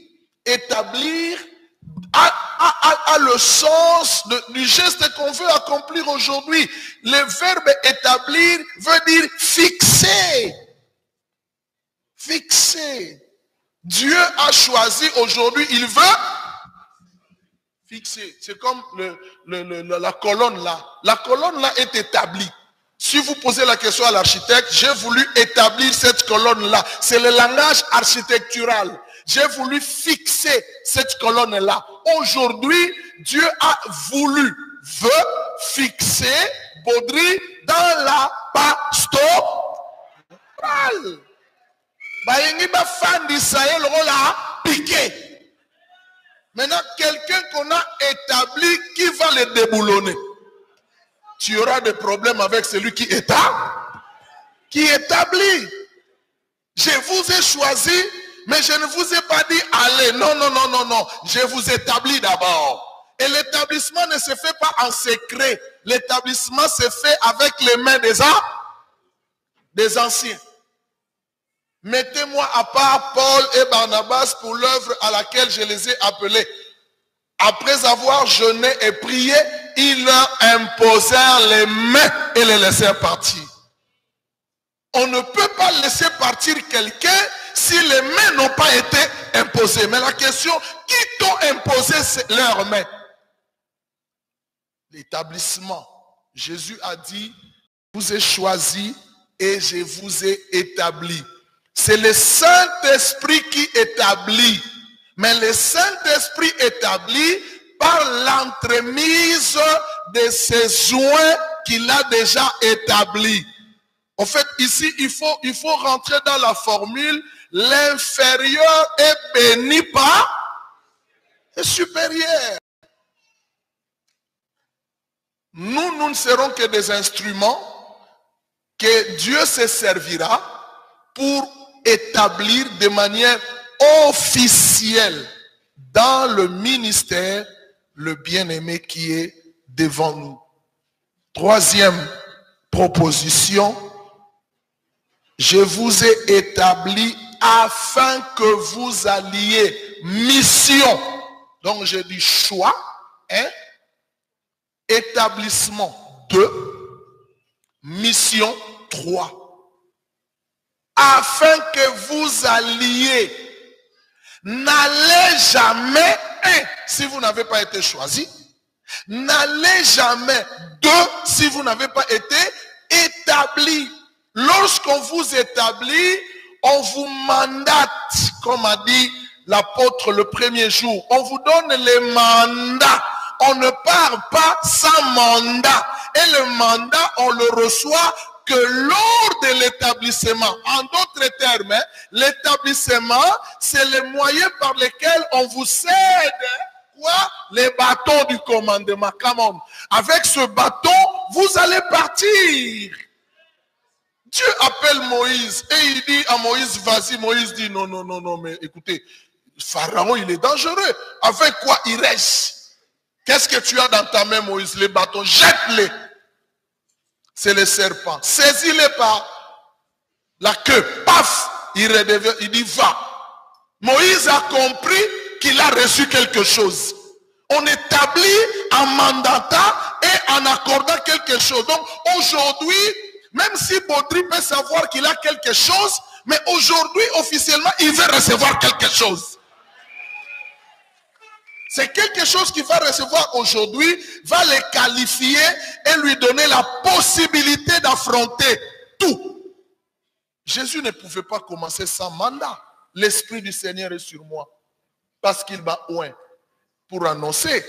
établir a le sens du geste qu'on veut accomplir aujourd'hui. Le verbe établir veut dire fixer. Fixer. Dieu a choisi aujourd'hui, il veut fixer. C'est comme la colonne là. La colonne là est établie. Si vous posez la question à l'architecte, j'ai voulu établir cette colonne-là. C'est le langage architectural. J'ai voulu fixer cette colonne-là. Aujourd'hui, Dieu a voulu, veut fixer Baudry dans la pastorale. Maintenant, quelqu'un qu'on a établi, qui va le déboulonner? Tu auras des problèmes avec celui qui établit. Je vous ai choisi, Mais je ne vous ai pas dit allez. Non, non, non, non, non. Je vous établis d'abord. Et l'établissement ne se fait pas en secret. L'établissement se fait avec les mains des anciens. Mettez-moi à part Paul et Barnabas pour l'œuvre à laquelle je les ai appelés. Après avoir jeûné et prié, ils leur imposèrent les mains et les laissèrent partir. On ne peut pas laisser partir quelqu'un si les mains n'ont pas été imposées. Mais la question, qui t'ont imposé leurs mains? L'établissement. Jésus a dit, je vous ai choisi et je vous ai établi. C'est le Saint-Esprit qui établit. Mais le Saint-Esprit établit par l'entremise de ses joints qu'il a déjà établis. En fait, ici, il faut rentrer dans la formule. L'inférieur est béni par le supérieur. Nous ne serons que des instruments que Dieu se servira pour établir de manière officielle dans le ministère le bien-aimé qui est devant nous. Troisième proposition, je vous ai établi afin que vous alliez mission. Donc je dis choix, établissement 2, mission 3. Afin que vous alliez. N'allez jamais, si vous n'avez pas été choisi. N'allez jamais, 2, si vous n'avez pas été établi. Lorsqu'on vous établit, on vous mandate, comme a dit l'apôtre le premier jour. On vous donne les mandats. On ne part pas sans mandat. Et le mandat, on le reçoit que lors de l'établissement. En d'autres termes, l'établissement, c'est le moyen par lequel on vous cède quoi? Les bâtons du commandement. Come on. Avec ce bâton, vous allez partir. Dieu appelle Moïse et il dit à Moïse, vas-y. Moïse dit, non, non, non, non, mais écoutez, Pharaon, il est dangereux. Avec quoi il reste? Qu'est-ce que tu as dans ta main, Moïse? Les bâtons, jette-les. C'est le serpent. Saisis-les par la queue. Paf! Il dit, va. Moïse a compris qu'il a reçu quelque chose. On établit en mandatant et en accordant quelque chose. Donc aujourd'hui, même si Baudry peut savoir qu'il a quelque chose, mais aujourd'hui, officiellement, il veut recevoir quelque chose. C'est quelque chose qu'il va recevoir aujourd'hui, va le qualifier et lui donner la possibilité d'affronter tout. Jésus ne pouvait pas commencer sans mandat. L'Esprit du Seigneur est sur moi parce qu'il m'a oint pour annoncer.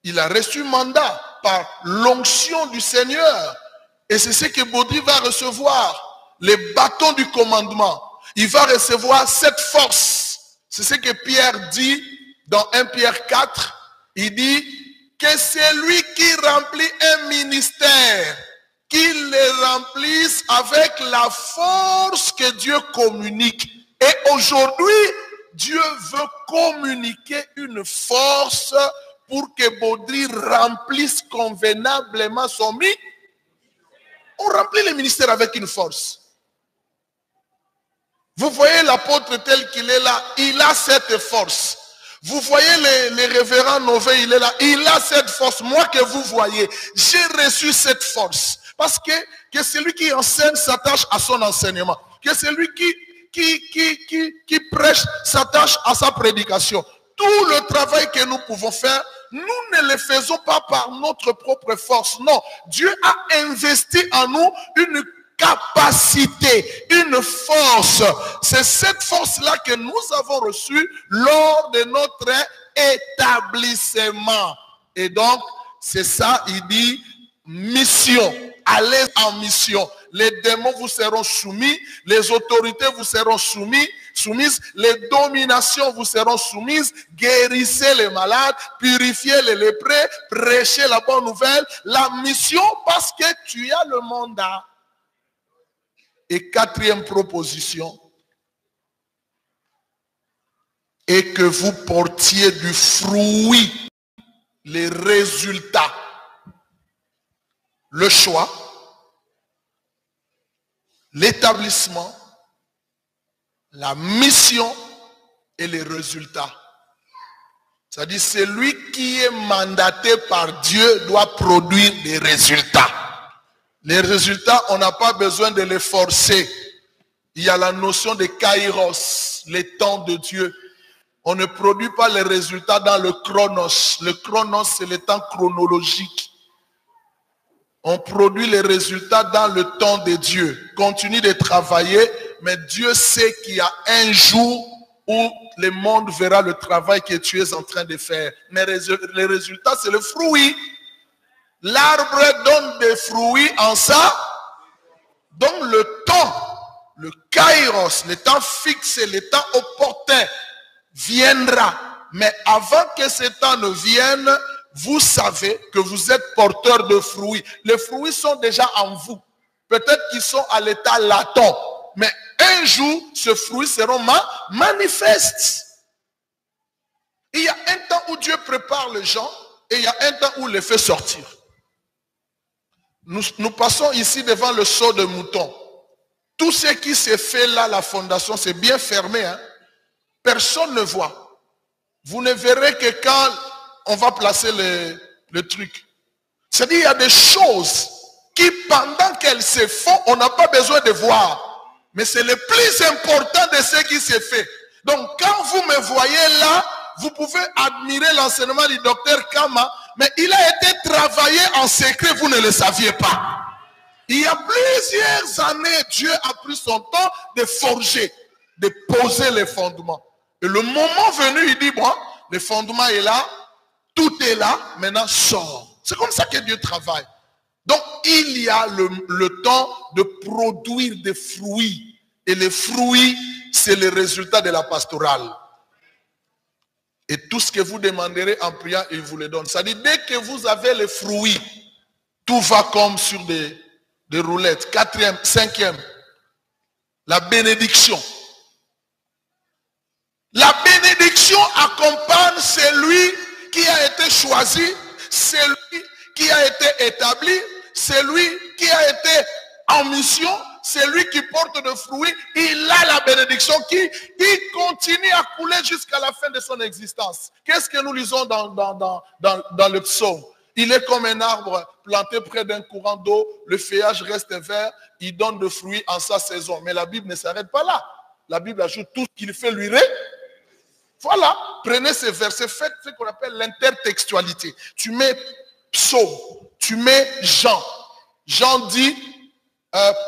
Il a reçu mandat par l'onction du Seigneur. Et c'est ce que Baudry va recevoir. Les bâtons du commandement. Il va recevoir cette force. C'est ce que Pierre dit dans 1 Pierre 4. Il dit que c'est lui qui remplit un ministère, qu'il le remplisse avec la force que Dieu communique. Et aujourd'hui, Dieu veut communiquer une force pour que Baudry remplisse convenablement son ministère. On remplit le ministère avec une force. Vous voyez l'apôtre tel qu'il est là, il a cette force. Vous voyez les révérends Nové, il est là, il a cette force. Moi que vous voyez, j'ai reçu cette force. Parce que celui qui enseigne s'attache à son enseignement. Que celui qui prêche s'attache à sa prédication. Tout le travail que nous pouvons faire, nous ne le faisons pas par notre propre force. Non, Dieu a investi en nous une capacité, une force. C'est cette force-là que nous avons reçue lors de notre établissement. Et donc, c'est ça, il dit, mission. Allez en mission. Les démons vous seront soumis, les autorités vous seront soumises, les dominations vous seront soumises, guérissez les malades, purifiez les lépreux, prêchez la bonne nouvelle, la mission parce que tu as le mandat. Et quatrième proposition, et que vous portiez du fruit, les résultats, le choix, l'établissement, la mission et les résultats. C'est-à-dire, celui qui est mandaté par Dieu doit produire des résultats. Les résultats, on n'a pas besoin de les forcer. Il y a la notion de kairos, les temps de Dieu. On ne produit pas les résultats dans le chronos. Le chronos, c'est le temps chronologique. On produit les résultats dans le temps de Dieu. Continue de travailler, mais Dieu sait qu'il y a un jour où le monde verra le travail que tu es en train de faire. Mais les résultats, c'est le fruit. L'arbre donne des fruits en ça. Donc le temps, le kairos, le temps fixé, le temps opportun viendra. Mais avant que ce temps ne vienne, vous savez que vous êtes porteur de fruits. Les fruits sont déjà en vous. Peut-être qu'ils sont à l'état latent. Mais un jour, ce fruit sera manifeste. Il y a un temps où Dieu prépare les gens et il y a un temps où il les fait sortir. Nous passons ici devant le seau de mouton. Tout ce qui s'est fait là, la fondation, c'est bien fermé. Hein? Personne ne voit. Vous ne verrez que quand on va placer le truc. C'est-à-dire qu'il y a des choses qui, pendant qu'elles se font, on n'a pas besoin de voir. Mais c'est le plus important de ce qui s'est fait. Donc, quand vous me voyez là, vous pouvez admirer l'enseignement du docteur Kama, mais il a été travaillé en secret, vous ne le saviez pas. Il y a plusieurs années, Dieu a pris son temps de forger, de poser les fondements. Et le moment venu, il dit, bon, le fondement est là, tout est là, maintenant sort. C'est comme ça que Dieu travaille. Donc, il y a le temps de produire des fruits. Et les fruits, c'est le résultat de la pastorale. Et tout ce que vous demanderez en priant, il vous le donne. C'est-à-dire, dès que vous avez les fruits, tout va comme sur des roulettes. 4e, 5e, la bénédiction. La bénédiction accompagne celui qui a été choisi, celui qui a été établi, celui qui a été en mission, celui qui porte de fruits, il a la bénédiction qui continue à couler jusqu'à la fin de son existence. Qu'est-ce que nous lisons dans le psaume? Il est comme un arbre planté près d'un courant d'eau, le feuillage reste vert, il donne de fruits en sa saison. Mais la Bible ne s'arrête pas là. La Bible ajoute tout ce qu'il fait lui. Voilà, prenez ces versets, faites ce qu'on appelle l'intertextualité. Tu mets psaume, tu mets Jean. Jean dit,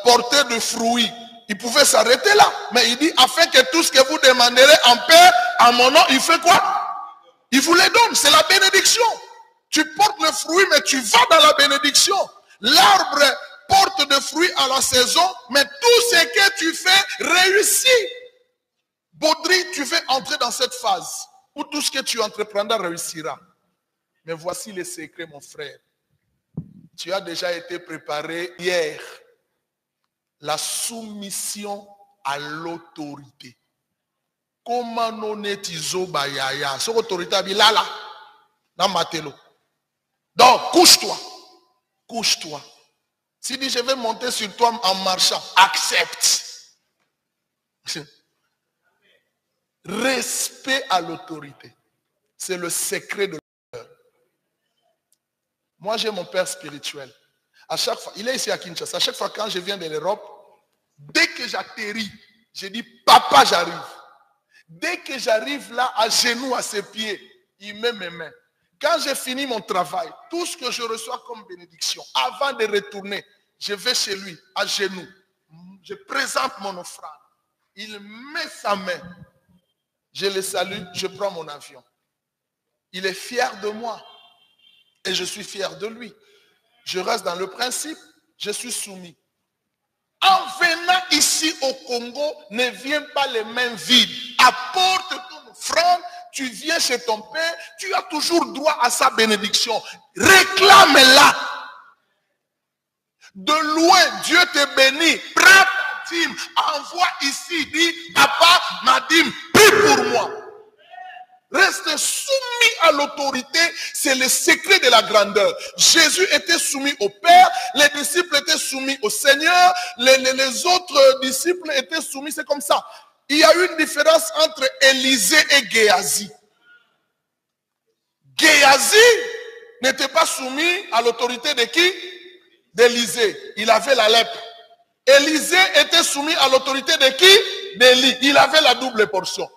portez de fruits. Il pouvait s'arrêter là, mais il dit, afin que tout ce que vous demanderez en paix, en mon nom, il fait quoi? Il vous les donne, c'est la bénédiction. Tu portes le fruit, mais tu vas dans la bénédiction. L'arbre porte de fruits à la saison, mais tout ce que tu fais réussit. Baudry, tu veux entrer dans cette phase où tout ce que tu entreprendras réussira. Mais voici les secrets, mon frère. Tu as déjà été préparé hier. La soumission à l'autorité. Comment non est-il bayaya? Cette autorité est là, dans Mathélo. Donc, couche-toi. Couche-toi. Si dit je vais monter sur toi en marchant, accepte. Respect à l'autorité. C'est le secret de l'honneur. Moi, j'ai mon père spirituel. À chaque fois, il est ici à Kinshasa. À chaque fois quand je viens de l'Europe, dès que j'atterris, je dis, papa, j'arrive. Dès que j'arrive là, à genoux, à ses pieds, il met mes mains. Quand j'ai fini mon travail, tout ce que je reçois comme bénédiction, avant de retourner, je vais chez lui, à genoux. Je présente mon offrande. Il met sa main. Je le salue, je prends mon avion. Il est fier de moi. Et je suis fier de lui. Je reste dans le principe, je suis soumis. En venant ici au Congo, ne viens pas les mains vides. Apporte ton offrande, tu viens chez ton père, tu as toujours droit à sa bénédiction. Réclame-la. De loin, Dieu te bénit. Prends ta dîme, envoie ici, dis, papa, ma dîme, prie pour moi. l'autorité, c'est le secret de la grandeur. Jésus était soumis au Père, les disciples étaient soumis au Seigneur, les autres disciples étaient soumis, c'est comme ça. Il y a une différence entre Élisée et Géasi. Géasi n'était pas soumis à l'autorité de qui? D'Élisée. Il avait la lèpre. Élisée était soumis à l'autorité de qui? D'Élie. Il avait la double portion.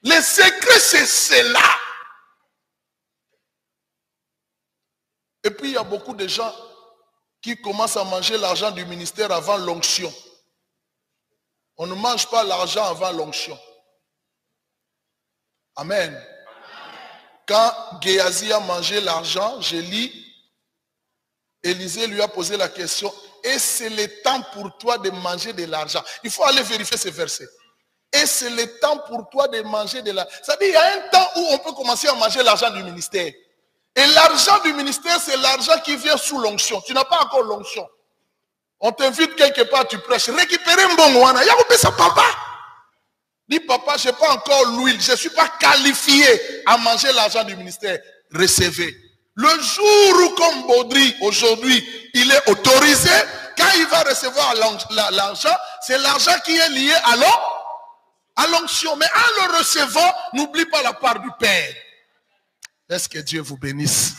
Le secret, c'est cela. Et puis, il y a beaucoup de gens qui commencent à manger l'argent du ministère avant l'onction. On ne mange pas l'argent avant l'onction. Amen. Quand Géasi a mangé l'argent, je lis, Élisée lui a posé la question, et c'est le temps pour toi de manger de l'argent. Il faut aller vérifier ce verset. Et c'est le temps pour toi de manger de l'argent. Ça veut dire, il y a un temps où on peut commencer à manger l'argent du ministère. Et l'argent du ministère, c'est l'argent qui vient sous l'onction. Tu n'as pas encore l'onction. On t'invite quelque part, tu prêches. Récupérer un bon ouana. Il y a ça, papa. Dis, papa, je n'ai pas encore l'huile. Je ne suis pas qualifié à manger l'argent du ministère. Recevez. Le jour où, comme Baudry, aujourd'hui, il est autorisé, quand il va recevoir l'argent, c'est l'argent qui est lié à l'onction. Mais en le recevant, n'oublie pas la part du Père. Est-ce que Dieu vous bénisse?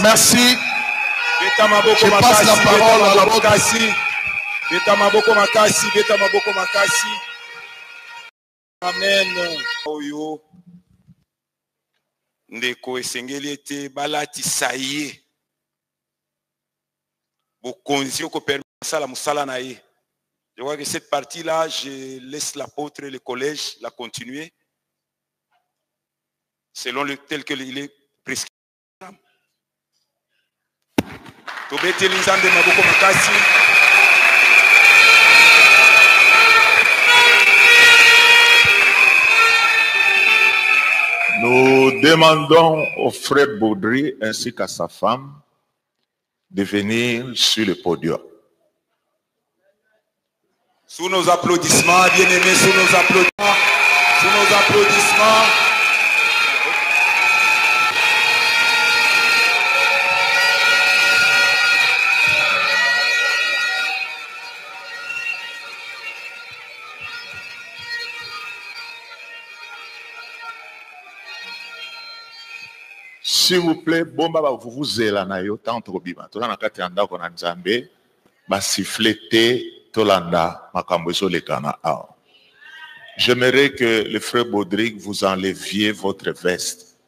Merci. Je passe la parole à l'apôtre. Amen. Oyo ndeko esengeli ete balatisa ye bokonzi okopesa la musala na ye. Je vois que cette partie-là, je laisse l'apôtre et le collège la continuer selon le tel que il est prescrit. Tobeti linzambe maboko makasi. Nous demandons au frère Baudry ainsi qu'à sa femme de venir sur le podium. Sous nos applaudissements, bien-aimés, sous nos applaudissements, sous nos applaudissements. S'il vous plaît, bon baba vous vous êtes là na yo tant trop bima. Tola na kati anda ko na Nzambe ba siffleter tolanda makambo so lekana a. J'aimerais que le frère Baudry vous enleviez votre veste.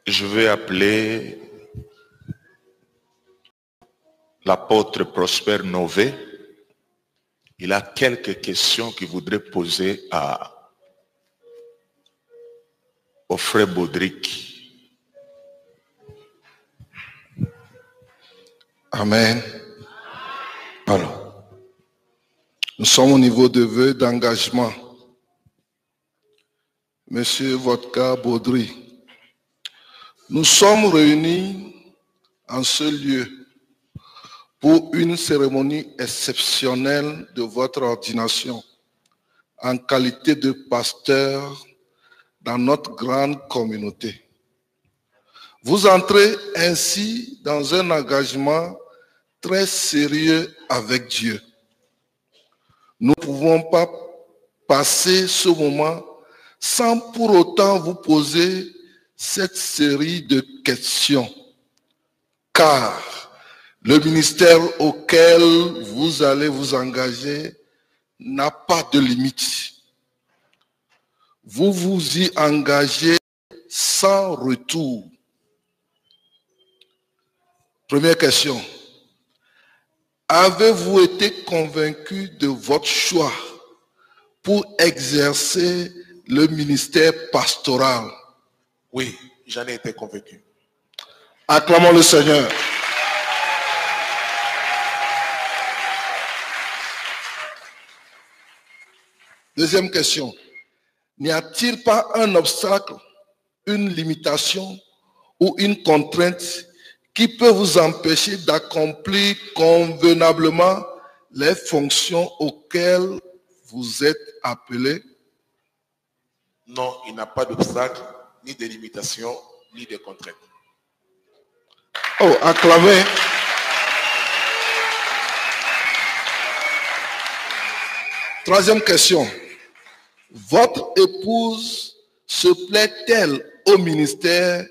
Je vais appeler l'apôtre Prosper Nové. Il a quelques questions qu'il voudrait poser au frère Baudric. Amen. Alors, nous sommes au niveau de vœux d'engagement. Monsieur Vodka Baudry, nous sommes réunis en ce lieu pour une cérémonie exceptionnelle de votre ordination en qualité de pasteur dans notre grande communauté. Vous entrez ainsi dans un engagement très sérieux avec Dieu. Nous ne pouvons pas passer ce moment sans pour autant vous poser cette série de questions, car le ministère auquel vous allez vous engager n'a pas de limite. Vous vous y engagez sans retour. Première question. Avez-vous été convaincu de votre choix pour exercer le ministère pastoral? Oui, j'en ai été convaincu. Acclamons le Seigneur. Deuxième question. N'y a-t-il pas un obstacle une limitation ou une contrainte qui peut vous empêcher d'accomplir convenablement les fonctions auxquelles vous êtes appelé? Non, il n'y a pas d'obstacle, ni de limitation, ni de contrainte. Oh, acclamez. Troisième question. Votre épouse se plaît-elle au ministère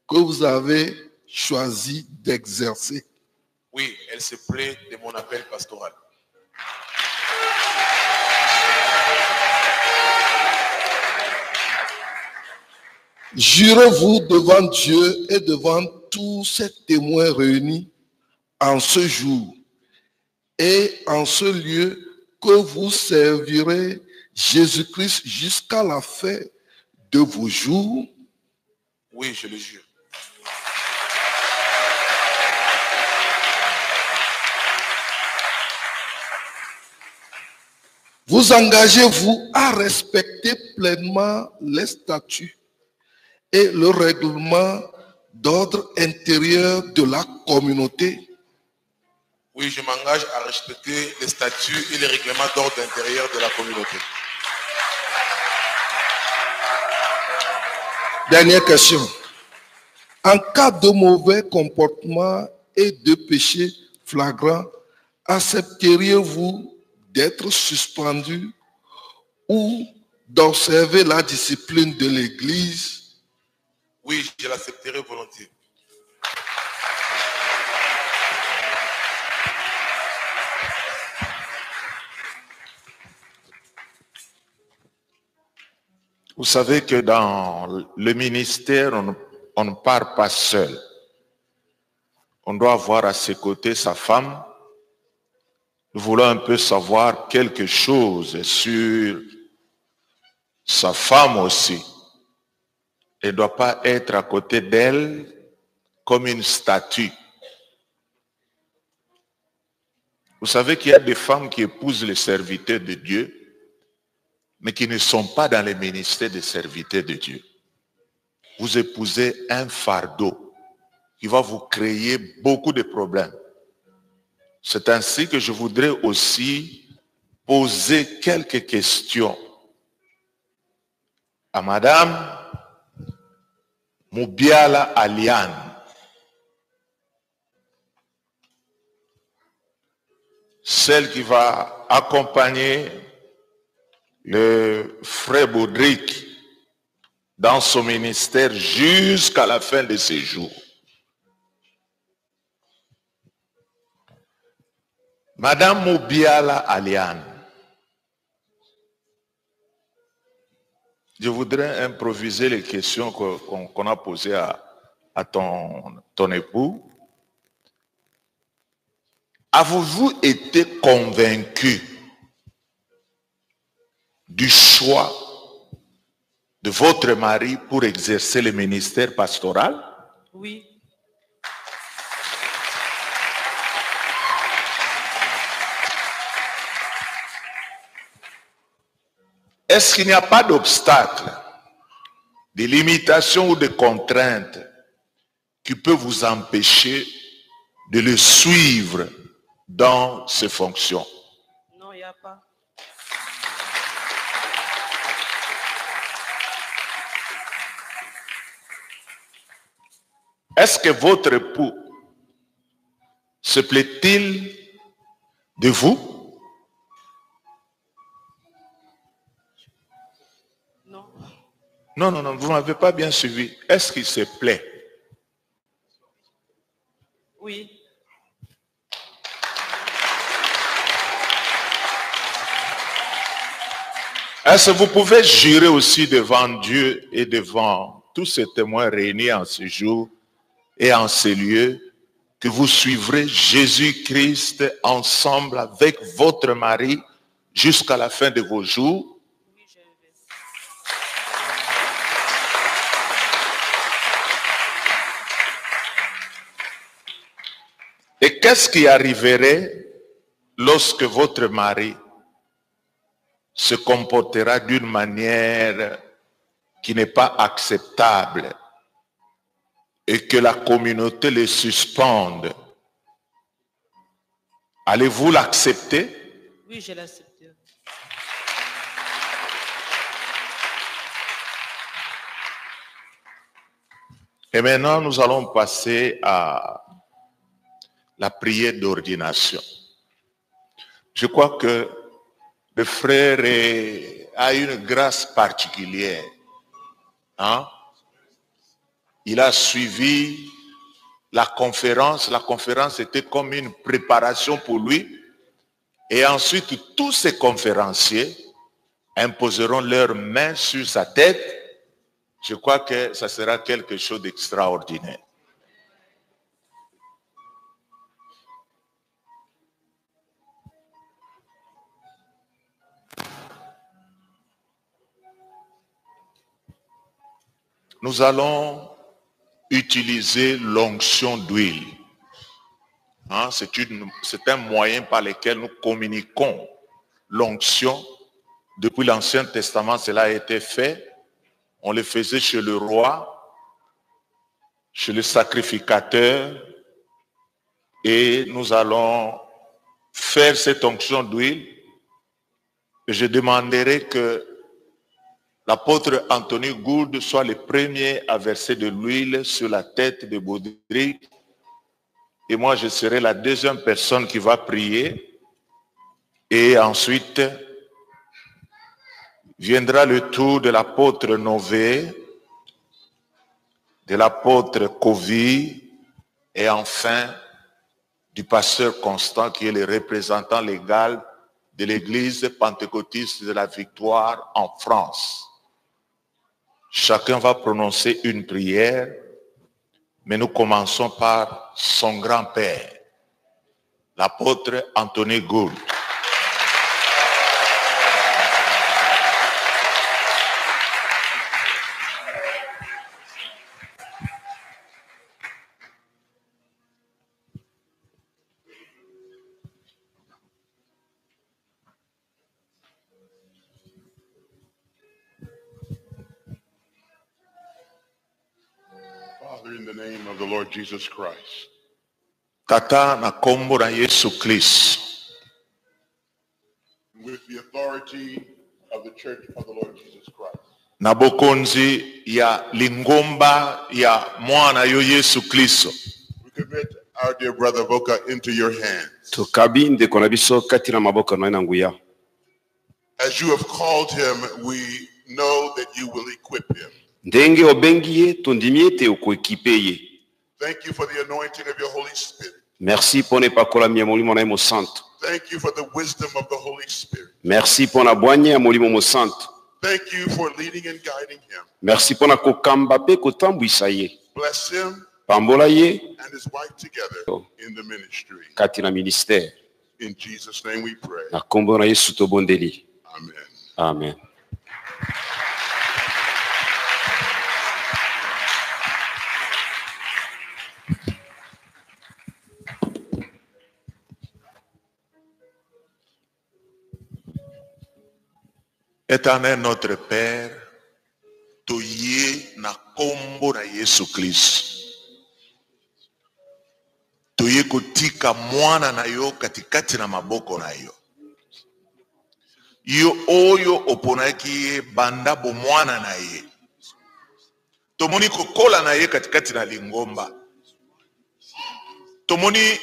que vous avez choisi d'exercer? Oui, elle se plaît de mon appel pastoral. Jurez-vous devant Dieu et devant tous ces témoins réunis en ce jour et en ce lieu que vous servirez Jésus-Christ jusqu'à la fin de vos jours? Oui, je le jure. Vous engagez-vous à respecter pleinement les statuts et le règlement d'ordre intérieur de la communauté? Oui, je m'engage à respecter les statuts et les règlements d'ordre intérieur de la communauté. Dernière question. En cas de mauvais comportement et de péché flagrant, accepteriez-vous d'être suspendu ou d'observer la discipline de l'Église? Oui, je l'accepterai volontiers. Vous savez que dans le ministère, on ne part pas seul. On doit avoir à ses côtés sa femme. Nous voulons un peu savoir quelque chose sur sa femme aussi. Elle ne doit pas être à côté d'elle comme une statue. Vous savez qu'il y a des femmes qui épousent les serviteurs de Dieu, mais qui ne sont pas dans les ministères des serviteurs de Dieu. Vous épousez un fardeau qui va vous créer beaucoup de problèmes. C'est ainsi que je voudrais aussi poser quelques questions à Madame Mubiala Aliane. Celle qui va accompagner le frère Baudric dans son ministère jusqu'à la fin de ses jours. Madame Mubiala Aliane, je voudrais improviser les questions qu'on a posées à ton époux. Avez-vous été convaincu du choix de votre mari pour exercer le ministère pastoral? Oui. Est-ce qu'il n'y a pas d'obstacle, de limitation ou de contrainte qui peut vous empêcher de le suivre dans ses fonctions? Non, il n'y a pas. Est-ce que votre époux se plaît-il de vous? Non. Non, vous ne m'avez pas bien suivi. Est-ce qu'il se plaît? Oui. Est-ce que vous pouvez jurer aussi devant Dieu et devant tous ces témoins réunis en ce jour et en ces lieux que vous suivrez Jésus-Christ ensemble avec votre mari jusqu'à la fin de vos jours? Oui, je vais. Et qu'est-ce qui arriverait lorsque votre mari se comportera d'une manière qui n'est pas acceptable et que la communauté les suspende, allez-vous l'accepter? Oui, je l'accepte. Et maintenant, nous allons passer à la prière d'ordination. Je crois que le frère a une grâce particulière. Hein? Il a suivi la conférence. La conférence était comme une préparation pour lui. Et ensuite, tous ces conférenciers imposeront leurs mains sur sa tête. Je crois que ça sera quelque chose d'extraordinaire. Nous allons utiliser l'onction d'huile. Hein, c'est un moyen par lequel nous communiquons l'onction. Depuis l'Ancien Testament, cela a été fait. On le faisait chez le roi, chez le sacrificateur. Et nous allons faire cette onction d'huile. Je demanderai que l'apôtre Anthony Gould soit le premier à verser de l'huile sur la tête de Baudry. Et moi, je serai la deuxième personne qui va prier. Et ensuite, viendra le tour de l'apôtre Nové, de l'apôtre Kovi, et enfin, du pasteur Constant, qui est le représentant légal de l'église pentecôtiste de la Victoire en France. Chacun va prononcer une prière, mais nous commençons par son grand-père, l'apôtre Anthony Gould. Father, in the name of the Lord Jesus Christ, Tata na kombo na Yesu Kristo. with the authority of the Church of the Lord Jesus Christ, Na bokonzi ya lingomba ya mwana yo Yesu Kristo. we commit our dear brother Voka into your hands. Tukabi ndeko na biso kati na maboko na ina nguya. As you have called him, we know that you will equip him. Ndenge obengi ye tondimi ete okoekipe ye. Thank you for the anointing of your Holy Spirit. Merci pour ne pakola ya molimo na ye mo santo. Thank you for the wisdom of the Holy Spirit. Merci pour na bwanya ya molimo mo santo. Thank you for leading and guiding him. Merci pour na kokamba pe kotambwisa ye. Bless him Pambola ye and his wife together in the ministry. kati na ministère. In Jesus' name we pray. Na kombo na Yesu tobondeli. Amen. Amen. Éternel notre Père, toye na kombo na Yesu Kristo. Toye kotika mwana na yo katikati na maboko na yo. Yo oyo oponaki ye banda bo mwana na ye. Tomoni kokola na ye katikati na lingomba. Tomoni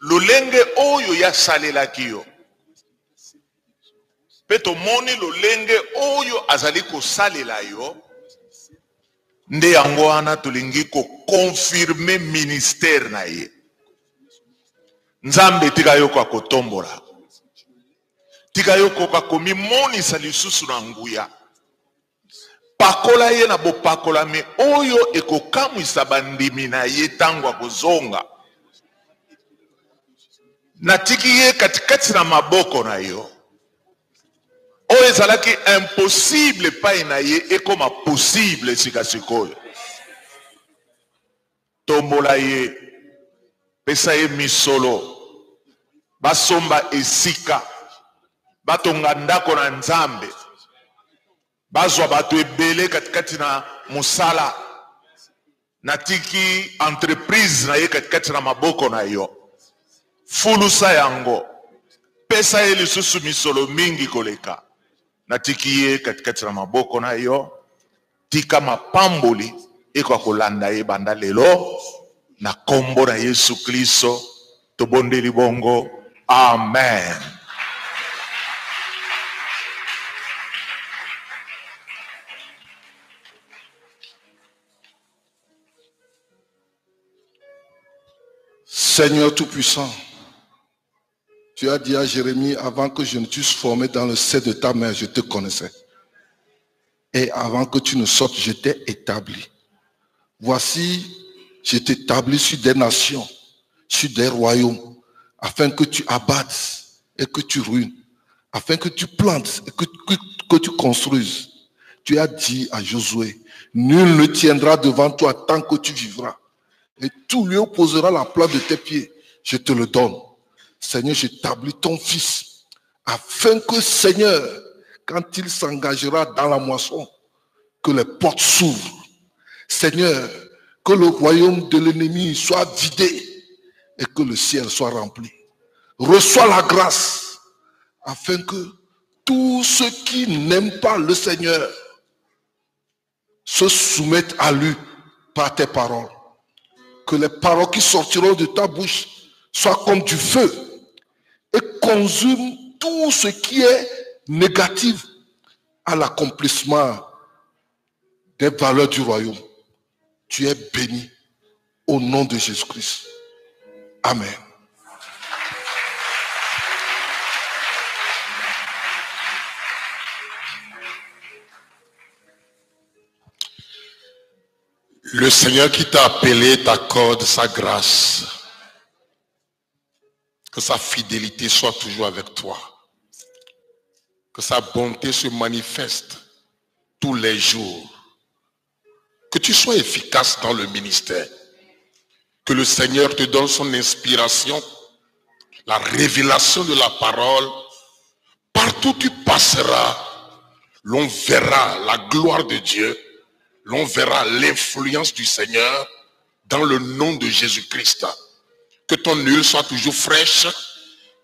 lolenge oyo ya salelaki yo. Pe tomoni lolenge oyo azali kosalela yo. Nde yango wana tolingi ko confirmer ministère na ye. Nzambe tika yo kwa kotombola. Tika yo kwa komimonisa lisusu na nguya. Pakola ye na bopakola me oyo ekokamwisa bandimi na ye tango akozonga. Natiki ye katikati na maboko na yo. Oyo ezalaki impossible pa na ye ekoma possible sika sikoyo. Tombola ye, pesa ye misolo, basomba esika, batonga ndako na Nzambe. bazwa bato ebele katikati na musala natiki entreprise na ye katikati na maboko na yo fulusa yango pesa ye lisusu misolo mingi koleka natiki ye katikati na maboko na yo tika mapamboli eko kolanda ye banda lelo na kombo na Yesu Kristo tobondeli bongo amen. Seigneur Tout-Puissant, tu as dit à Jérémie, avant que je ne t'eusse formé dans le sein de ta mère, je te connaissais. Et avant que tu ne sortes, je t'ai établi. Voici, je t'établis sur des nations, sur des royaumes, afin que tu abattes et que tu ruines, afin que tu plantes et que tu construises. Tu as dit à Josué, nul ne tiendra devant toi tant que tu vivras. Et tout lieu posera la plante de tes pieds. Je te le donne. Seigneur, j'établis ton fils, afin que, Seigneur, quand il s'engagera dans la moisson, que les portes s'ouvrent. Seigneur, que le royaume de l'ennemi soit vidé et que le ciel soit rempli. Reçois la grâce, afin que tous ceux qui n'aiment pas le Seigneur se soumettent à lui par tes paroles. Que les paroles qui sortiront de ta bouche soient comme du feu et consument tout ce qui est négatif à l'accomplissement des valeurs du royaume. Tu es béni au nom de Jésus-Christ. Amen. Le Seigneur qui t'a appelé t'accorde sa grâce. Que sa fidélité soit toujours avec toi. Que sa bonté se manifeste tous les jours. Que tu sois efficace dans le ministère. Que le Seigneur te donne son inspiration, la révélation de la parole. Partout où tu passeras, l'on verra la gloire de Dieu. L'on verra l'influence du Seigneur dans le nom de Jésus-Christ. Que ton huile soit toujours fraîche,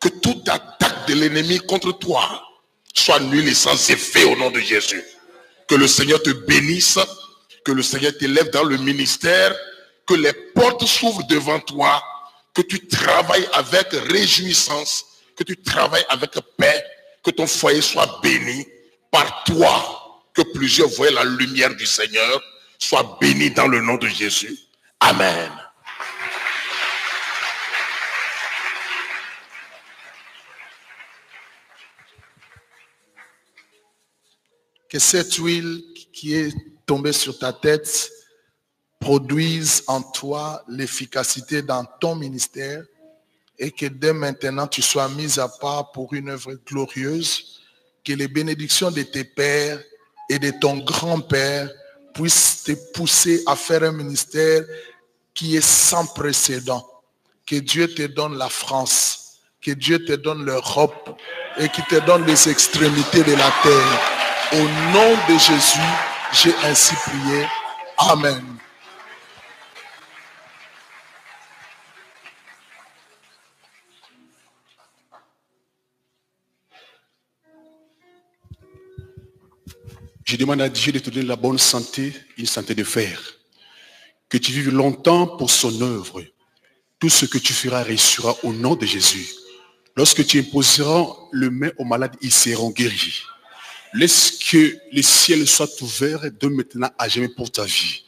que toute attaque de l'ennemi contre toi soit nulle et sans effet au nom de Jésus. Que le Seigneur te bénisse, que le Seigneur t'élève dans le ministère, que les portes s'ouvrent devant toi, que tu travailles avec réjouissance, que tu travailles avec paix, que ton foyer soit béni par toi. Que plusieurs voient la lumière du Seigneur, soient bénis dans le nom de Jésus. Amen. Que cette huile qui est tombée sur ta tête produise en toi l'efficacité dans ton ministère et que dès maintenant tu sois mis à part pour une œuvre glorieuse. Que les bénédictions de tes pères et de ton grand-père puissent te pousser à faire un ministère qui est sans précédent. Que Dieu te donne la France, que Dieu te donne l'Europe et qu'il te donne les extrémités de la terre. Au nom de Jésus, j'ai ainsi prié. Amen. Je demande à Dieu de te donner la bonne santé, une santé de fer. Que tu vives longtemps pour son œuvre. Tout ce que tu feras réussira au nom de Jésus. Lorsque tu imposeras le main aux malades, ils seront guéris. Laisse que les ciels soient ouverts de maintenant à jamais pour ta vie.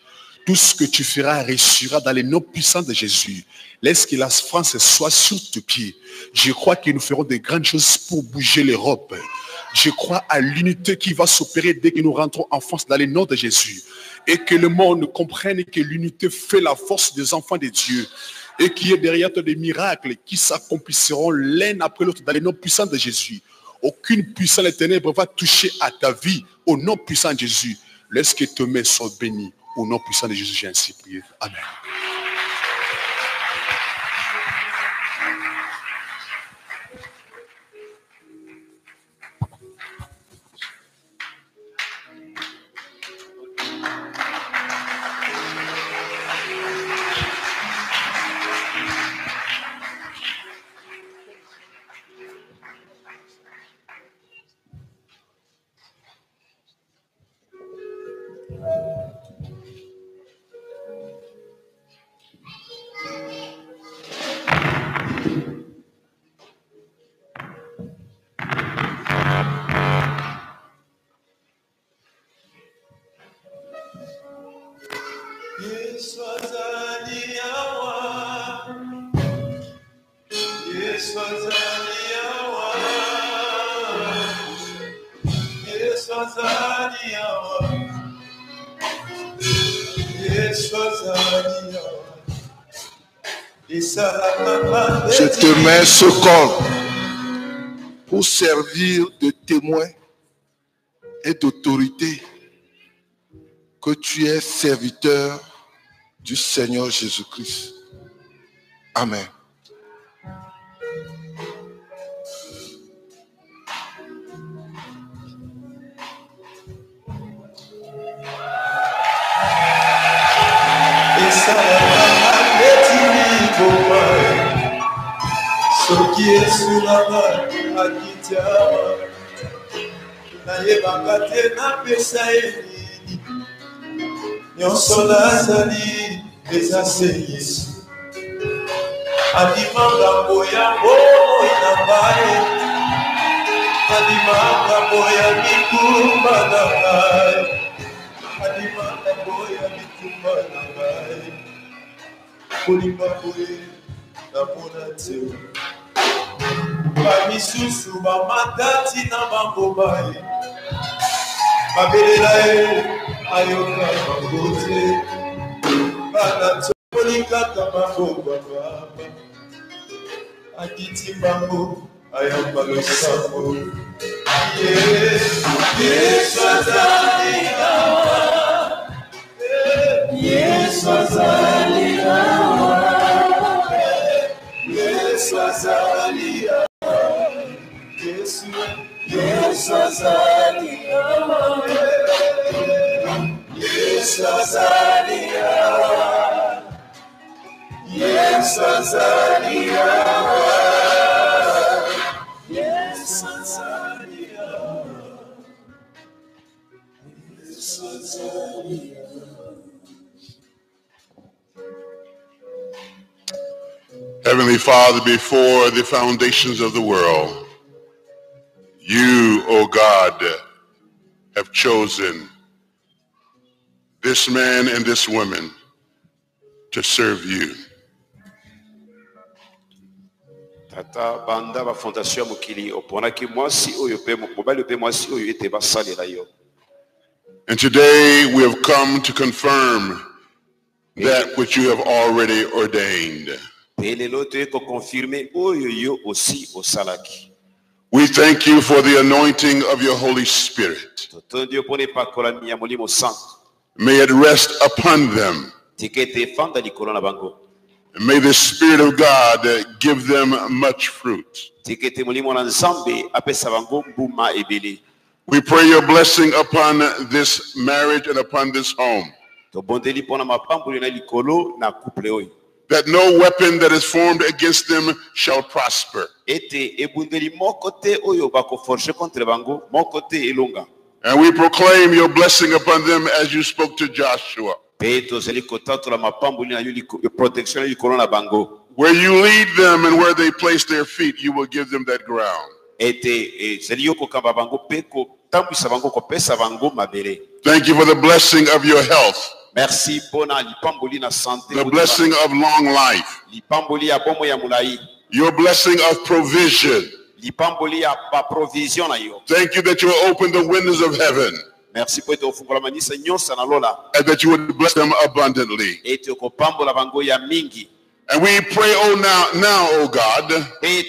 Tout ce que tu feras réussira dans les noms puissants de Jésus. Laisse que la France soit sur tes pieds. Je crois que nous ferons de grandes choses pour bouger l'Europe. Je crois à l'unité qui va s'opérer dès que nous rentrons en France dans les noms de Jésus. Et que le monde comprenne que l'unité fait la force des enfants de Dieu. Et qu'il y ait derrière toi des miracles qui s'accompliront l'un après l'autre dans les noms puissants de Jésus. Aucune puissance des ténèbres va toucher à ta vie au nom puissant de Jésus. Laisse que tes mains soient bénies. Au nom puissant de Jésus, j'ai ainsi prié. Amen. Yesu azali awa. Yesu azali awa. Yesu azali awa. Je te mets ce corps pour servir de témoin et d'autorité que tu es serviteur du Seigneur Jésus-Christ. Amen. Soki esulanga akitiama nayebaka te napesa ye nini nyonso nazali eza se Yesu andima ngambo ya bomoi na ngai andima ngambo ya bitumba na ngai andima ngambo ya bitumba na ngai kolinga boye namona te bamisusu bamatati na bangoba ye babelela ye ayoka bango te banatoli kaka bangoba baba akiti bango ayamba losambo Yesu azali awa Yesu azali awa Yesu azali awa Yesu azali awa Yesu azali awa Yesu azali awa Yesu azali awa Yesu azali awa. Heavenly Father, before the foundations of the world, you, O God, have chosen this man and this woman to serve you. Tata banda ba fondation ya mokili oponaki mwasi oyo pe mobali pe mwasi oyo ete basalela yo. And today we have come to confirm that which you have already ordained. Pe lelo toyeko confirmer oyo yo aussi osalaki. We thank you for the anointing of your Holy Spirit. Totondi opone pakolami ya molimo santo. May it rest upon them. Tikete fanda likolo na bango. May the Spirit of God give them much fruit. Tikete molimo na Nzambe apesa bango mbuma ebele. We pray your blessing upon this marriage and upon this home. Tobondeli pona mapamboli na likolo na couple oyo. That no weapon that is formed against them shall prosper. Ete ebundeli moko te oyo bako forger contre bango moko te elonga. And we proclaim your blessing upon them as you spoke to Joshua. Pe tozeli kotatola mapamboli na yo protection na likolo na bango. Where you lead them and where they place their feet, you will give them that ground. Ete zeli yo kokamba bango pe kotambwisa bango kopesa bango mabele. Thank you for the blessing of your health. Merci pona lipamboli na santé. The blessing of long life. Lipamboli ya bomo ya mulai. Your blessing of provision. Lipamboli ya provision na yo. Thank you that you will open the windows of heaven. Merci po ete ofungola manisa nyonso na lola. And that you would bless them abundantly. Ete okopambola bango ya mingi. And we pray, now, oh God, that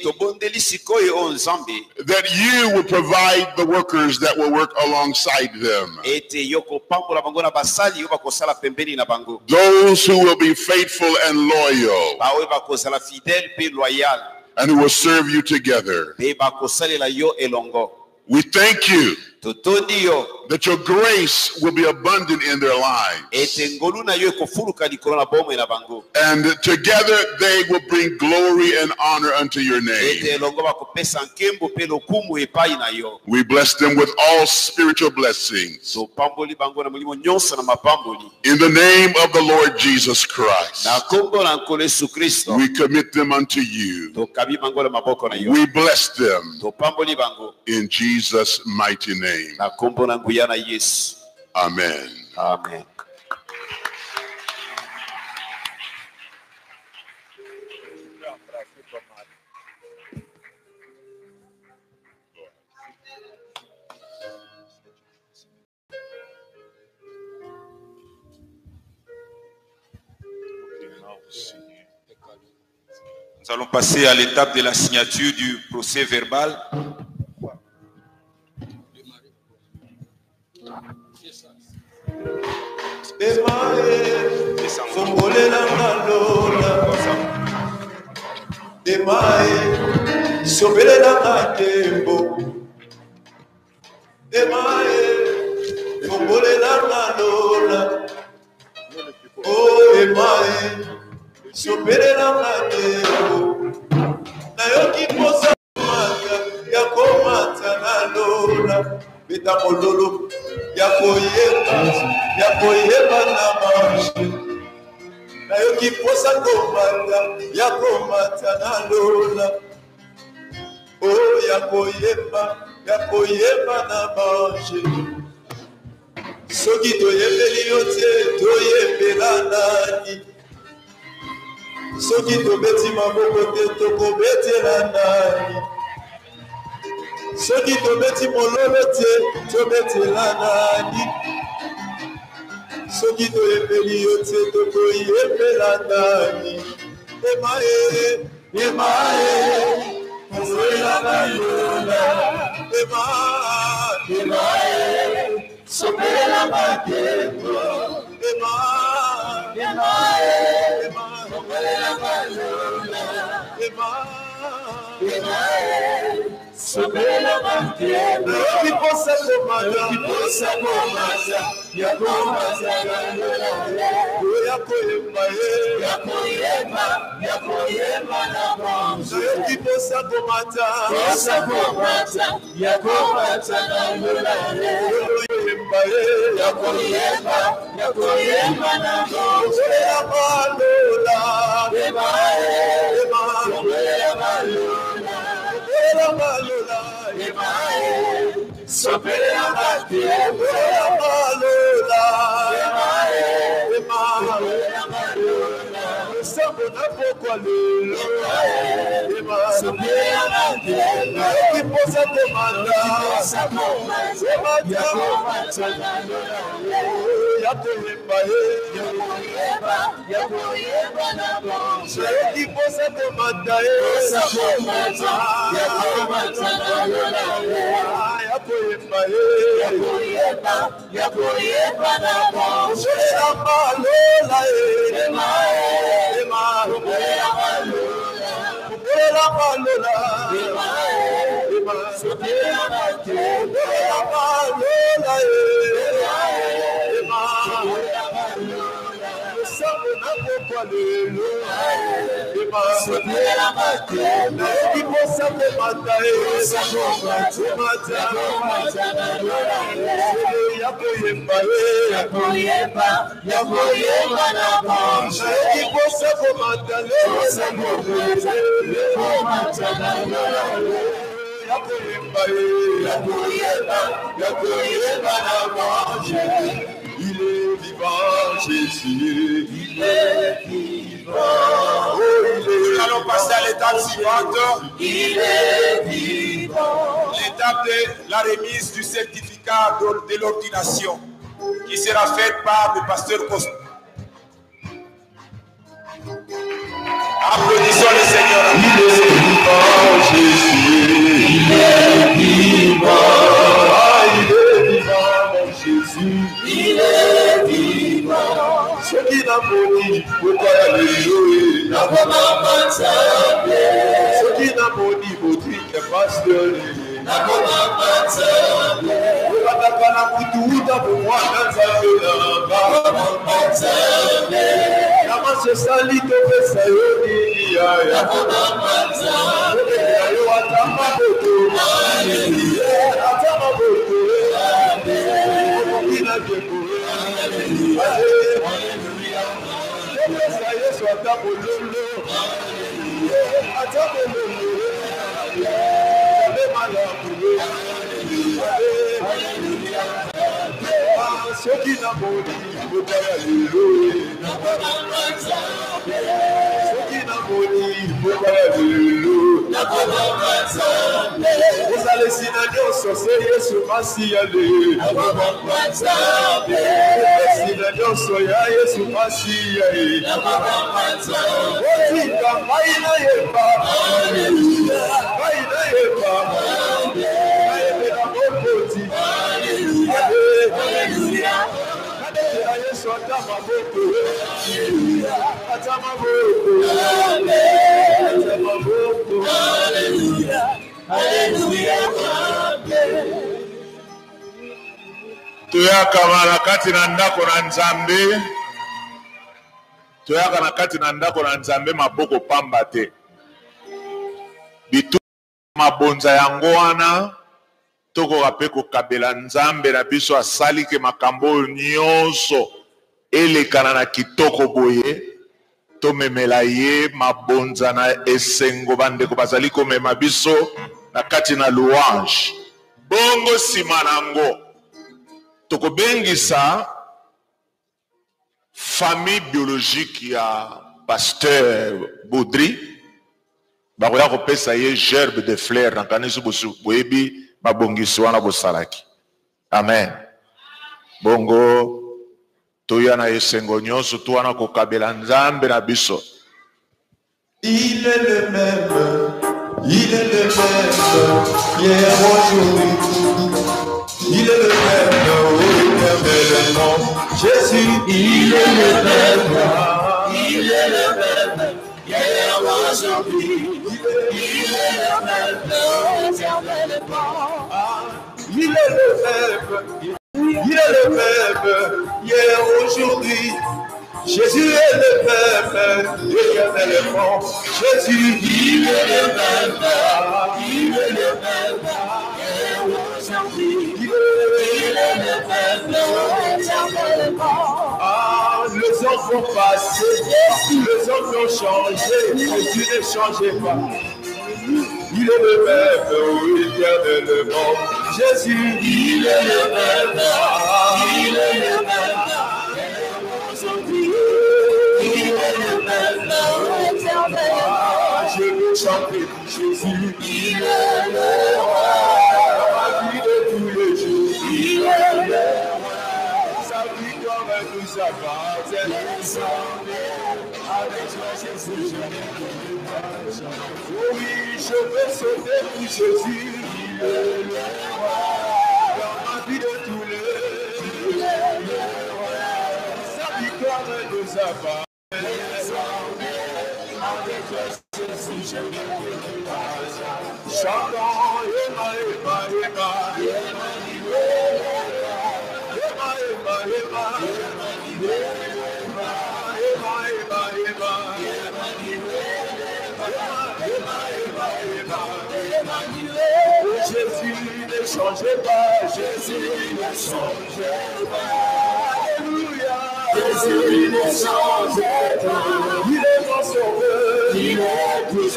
you would provide the workers that will work alongside them. Those who will be faithful and loyal, and who will serve you together. We thank you that your grace will be abundant in their lives. And together they will bring glory and honor unto your name. We bless them with all spiritual blessings. In the name of the Lord Jesus Christ, we commit them unto you. We bless them in Jesus' mighty name. Amen. Amen. Nous allons passer à l'étape de la signature du procès verbal. Soperera mateo nayoki posa mata ya komata na lola beta mololo ya koyeba na marche nayoki posa komata na lola oh ya koyeba na marche soki toyebeli yo te toyebela nani soki tobeti maboko te tokobetela nani soki tobeti mololo te tobetela nani soki toyebeli yo te tokoyebela nani emae ozoela na yola emae sopela matembo Sobela mantendo, que possa comandar, que possa comandar, e a comandar, na mão, que possa comandar, e a comandar, na mão, Sopera matendo, sambo na pokwa lelo, sopera matendo, que possa comandar, ya koyeba na mão, que possa comandar, ya koyeba na mão, samalola que possa comandar, ya koyeba na mão, que possa comandar, ya koyeba na mão. Il est vivant, Jésus, il est vivant. Nous allons passer à l'étape suivante. Il est vivant. L'étape de la remise du certificat de l'ordination qui sera faite par le pasteur Costa. Applaudissons le Seigneur. Il est vivant, Jésus, il est vivant. Il est vivant, mon Jésus, il est vivant. Ce qui n'a pas dit, pourquoi il n'a pas matamé. Ce qui n'a pas dit, pourquoi il n'est pas stérilé. N'a pas matamé. Ukatakana kutuuta kumwana nzabela. N'a pas matamé. Kama sesali topesa yoni yaya. N'a pas matamé. Yayo atama boto. Atama boto. Ina keko. Yesu atabololo, atabololo, soki na moni botala lelo soki na moni botala lelo ozalesi na nyonso se Yesu Masiya le ozalesi na nyonso ya Yesu Masiya otika mai na yeba mai na yeba na mokoti Yesu ata maboko ata maboko ata maboko haleluya haleluya toyaka na kati na ndako na Nzambe toyaka na kati na ndako na Nzambe maboko pamba te bitu mabonza yango wana tokoka mpe kokabela Nzambe na biso asali ke makambo nyonso elekana na kitoko boye tomemela ye mabonza na esengo bandeko bazali komema biso na kati na louange bongo nsima nango tokobengisa famille biologique ya Pasteur Baudry bakoya kopesa ye gerbe de fleur na kanisi boyebi mabongisi wana bosalaki amen bongo toya na esengo nyonso to wana kokabela Nzambe na biso. Il est le même hier aujourd'hui il est le même éternellement Jésus il est le même hier aujourd'hui il est le même éternellement il est le même hier aujourd'hui Jésus est le même éternellement Jésus il est le même hier aujourd'hui il est le même éternellement les hommes vont passer les hommes vont changer mais tu ne changes pas il est le même éternellement Jésus il est le même il est le même aujourd'hui il est le même éternellement je veux chanter Jésus il est le roi la vie de tous les jours il est le roi sa victoire nous appartient avec toi Jésus je ne peux pas chanter oui je veux sauter pour Jésus il est le roi dans ma vie de tous les jours il est le roi sa victoire nous appartient avec toi Jésus je ne peux pas chanter chantons Ema Jésus ne changeait pas, Jésus ne changeait pas, alléluia. Jésus ne changeait pas, il est mon sauveur, il est tout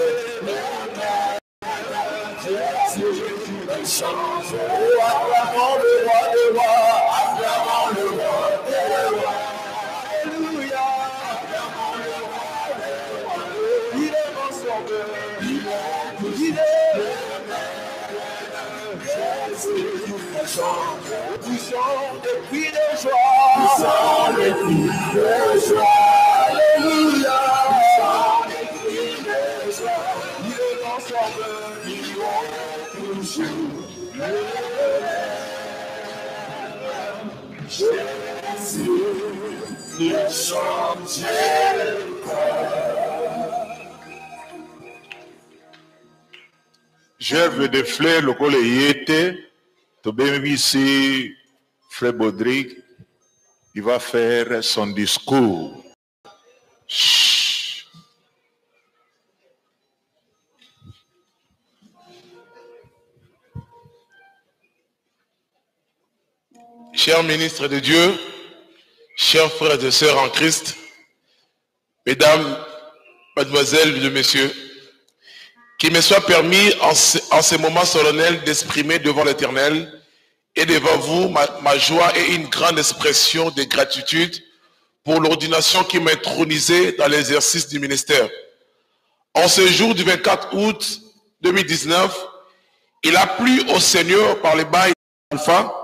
Jésus ne changeait pas, acclamons le roi des rois, acclamons le roi des rois, alléluia. Acclamons le roi des rois, il est mon sauveur, il est poussons des cris de joie, poussons des cris de joie, alléluia, poussons des cris de joie, il est mon sauveur, il est toujours Jésus ne changeait pas. Gerbe de fleurs, le col yété, ici, Frère Baudry, il va faire son discours. Chut. Chers ministres de Dieu, chers frères et sœurs en Christ, mesdames, mademoiselles et messieurs, qu'il me soit permis en ce moment solennel d'exprimer devant l'Éternel et devant vous ma joie et une grande expression de gratitude pour l'ordination qui m'a intronisé dans l'exercice du ministère. En ce jour du 24 août 2019, il a plu au Seigneur par le bail d'Alpha,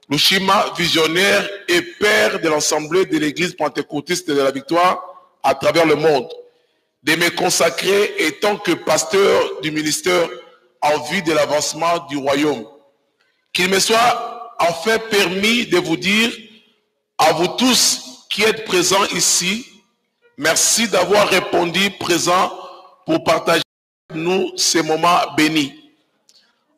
Lushima, visionnaire et père de l'Assemblée de l'Église pentecôtiste de la Victoire à travers le monde, de me consacrer étant que pasteur du ministère en vue de l'avancement du royaume. Qu'il me soit enfin permis de vous dire à vous tous qui êtes présents ici, merci d'avoir répondu présent pour partager avec nous ces moments bénis.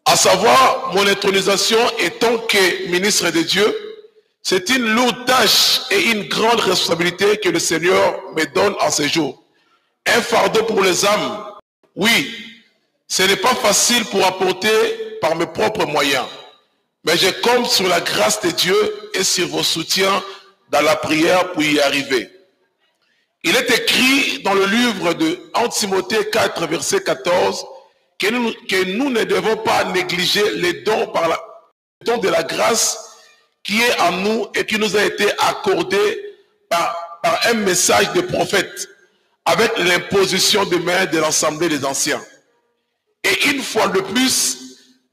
À savoir, mon intronisation étant que ministre de Dieu, c'est une lourde tâche et une grande responsabilité que le Seigneur me donne en ce jour. Un fardeau pour les âmes. Oui, ce n'est pas facile pour apporter par mes propres moyens. Mais je compte sur la grâce de Dieu et sur vos soutiens dans la prière pour y arriver. Il est écrit dans le livre de 1 Timothée 4, verset 14, que nous ne devons pas négliger les dons, le don de la grâce qui est en nous et qui nous a été accordé par un message de prophète avec l'imposition de main de l'Assemblée des anciens. Et une fois de plus,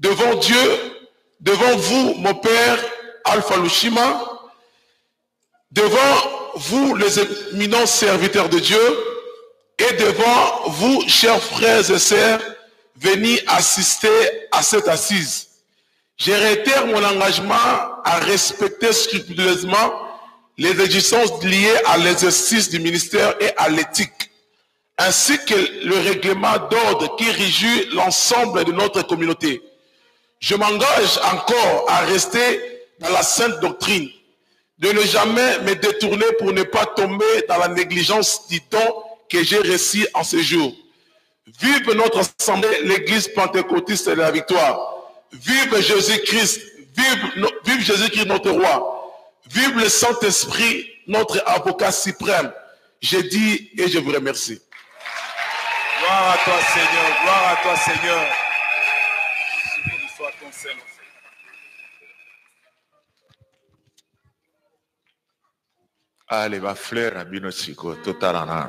devant Dieu, devant vous, mon Père, Alpha Lushima, devant vous, les éminents serviteurs de Dieu, et devant vous, chers frères et sœurs, venus assister à cette assise. Je réitère mon engagement à respecter scrupuleusement les exigences liées à l'exercice du ministère et à l'éthique, ainsi que le règlement d'ordre qui régit l'ensemble de notre communauté. Je m'engage encore à rester dans la sainte doctrine, de ne jamais me détourner pour ne pas tomber dans la négligence du don que j'ai reçu en ce jour. Vive notre assemblée, l'église pentecôtiste de la Victoire. Vive Jésus-Christ, vive Jésus-Christ notre roi. Vive le Saint-Esprit, notre avocat suprême. Je dis et je vous remercie. Gloire à toi Seigneur, gloire à toi Seigneur. Soit ton Seigneur. Allez, va fleur à Binosiko, totalement.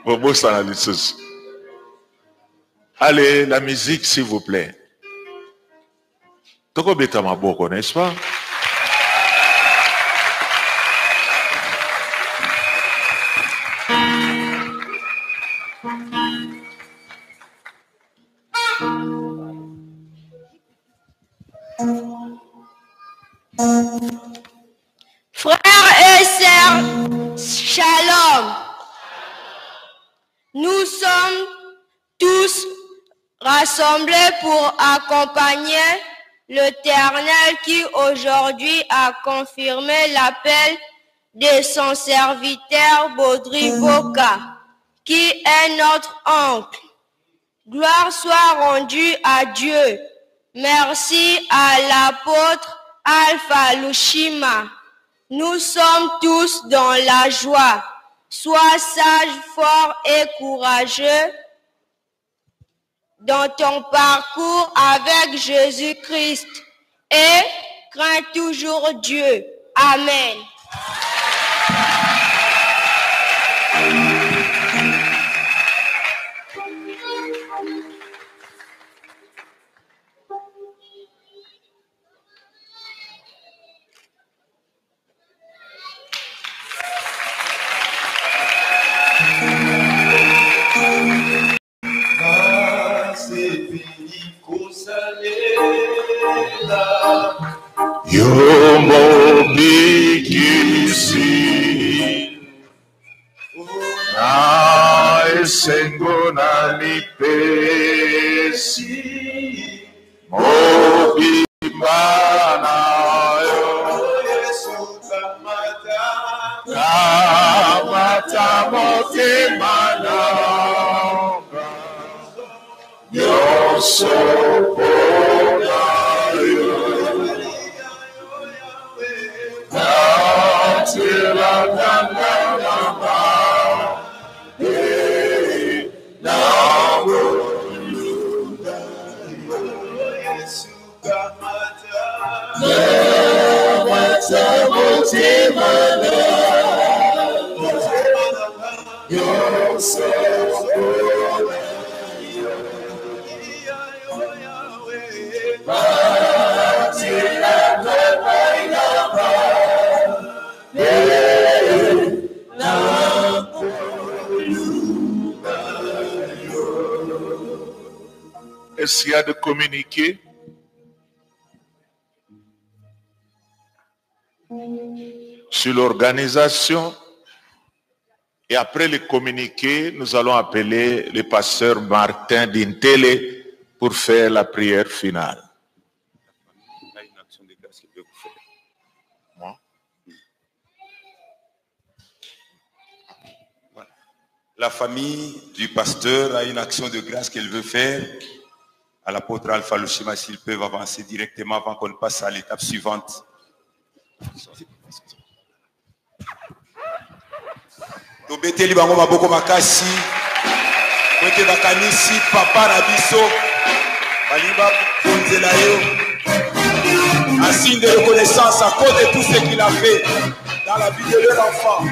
Bobo Sanalisus. Allez, la musique, s'il vous plaît. Toko beta maboko, n'est-ce pas? Frères et sœurs, shalom. Nous sommes tous rassemblés pour accompagner l'Éternel qui aujourd'hui a confirmé l'appel de son serviteur Baudry Boka, qui est notre oncle. Gloire soit rendue à Dieu. Merci à l'apôtre Alpha Lushima. Nous sommes tous dans la joie. Sois sage, fort et courageux dans ton parcours avec Jésus-Christ et crains toujours Dieu. Amen. Yombo bikisi na esengo na lipesi mobimba na yo kamata motema na yoso Est-ce qu'il y a de communiquer? Sur l'organisation. Et après les communiqués, nous allons appeler le pasteur Martin Dintele pour faire la prière finale. La famille du pasteur a une action de grâce qu'elle veut faire. À l'apôtre Alpha Lushima, s'ils peuvent avancer directement avant qu'on passe à l'étape suivante. Tobeteli bango maboko makasi. Kote bakanisi papa na biso. Baliba konzela yo. Un signe de reconnaissance à cause de tout ce qu'il a fait dans la vie de leur enfant.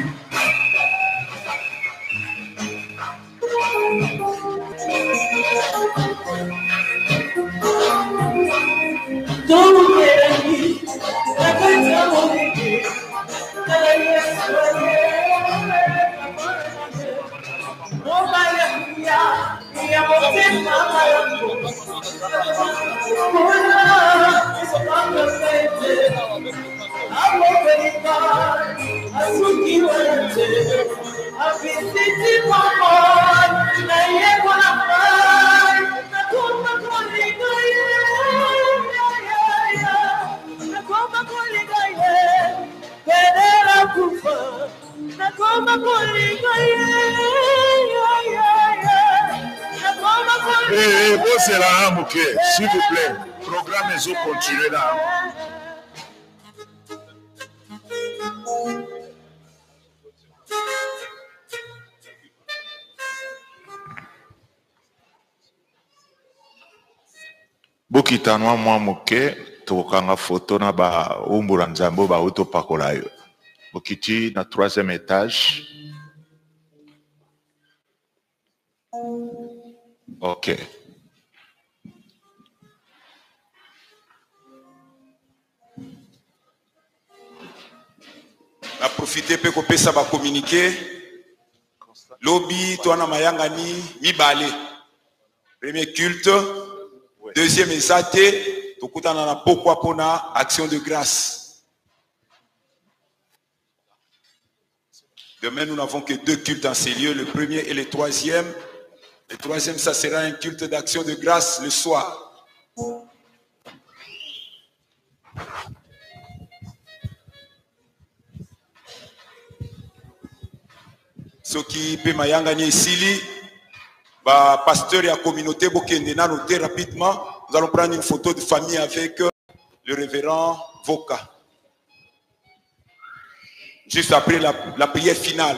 C'est là, s'il vous plaît, programme les autres continuez là. Bokitanwa mwa moke tokanga photo na ba umbura nzambo ba auto pakola yo. Bokiti na 3e étage. OK. A profiter pe ko pesa ba communiquer. Lobby toana mayangani mibale. Premier culte, deuxième exaté, tokutana na pokwa pona action de grâce. Demain nous n'avons que 2 cultes dans ces lieux, le premier et le troisième. Le troisième, ça sera un culte d'action de grâce le soir. Ce qui peut mayangani esili, bah pasteur et la communauté bokende na noter rapidement. Nous allons prendre une photo de famille avec le révérend Voka. Juste après la prière finale,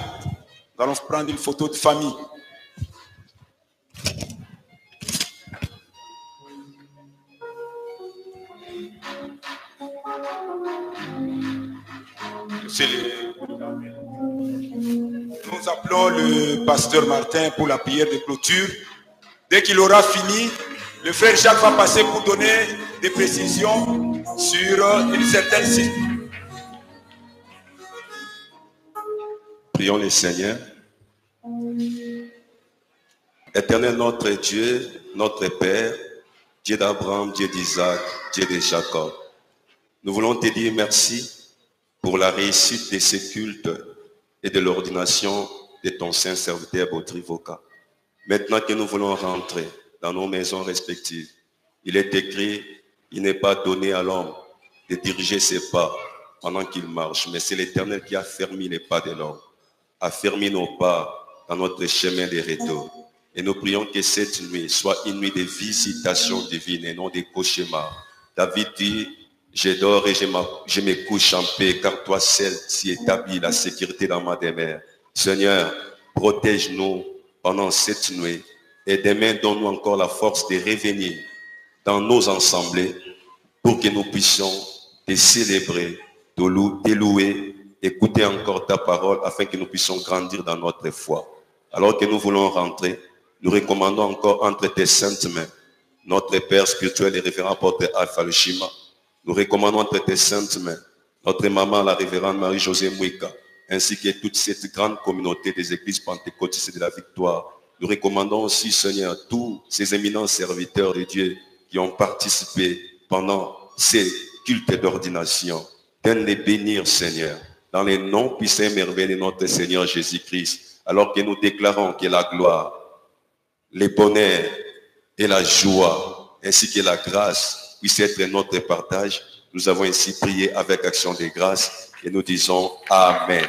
nous allons prendre une photo de famille. Nous appelons le pasteur Martin pour la prière de clôture. Dès qu'il aura fini, le frère Jacques va passer pour donner des précisions sur une certaine situation. Prions le Seigneur. Éternel notre Dieu, notre Père, Dieu d'Abraham, Dieu d'Isaac, Dieu de Jacob. Nous voulons te dire merci pour la réussite de ces cultes et de l'ordination de ton saint serviteur Baudry Voka. Maintenant que nous voulons rentrer dans nos maisons respectives, il est écrit, il n'est pas donné à l'homme de diriger ses pas pendant qu'il marche, mais c'est l'Éternel qui a fermé les pas de l'homme, a fermé nos pas dans notre chemin de retour. Et nous prions que cette nuit soit une nuit de visitation divine et non de cauchemars. David dit, je dors et je me couche en paix, car toi seul t'y établis la sécurité dans ma demeure. Seigneur, protège-nous pendant cette nuit et demain donne-nous encore la force de revenir dans nos assemblées pour que nous puissions te célébrer t'élouer, écouter encore ta parole afin que nous puissions grandir dans notre foi. Alors que nous voulons rentrer, nous recommandons encore entre tes saintes mains notre Père spirituel et révérend apôtre Alpha Lushima. Nous recommandons entre tes saintes mains notre maman, la révérende Marie-Josée Mouika, ainsi que toute cette grande communauté des églises pentecôtistes de la victoire. Nous recommandons aussi, Seigneur, tous ces éminents serviteurs de Dieu qui ont participé pendant ces cultes d'ordination. Donne les bénir, Seigneur, dans les noms puissants et merveilleux de notre Seigneur Jésus-Christ, alors que nous déclarons que la gloire, le bonheur et la joie, ainsi que la grâce puissent être notre partage. Nous avons ainsi prié avec action de grâce et nous disons Amen.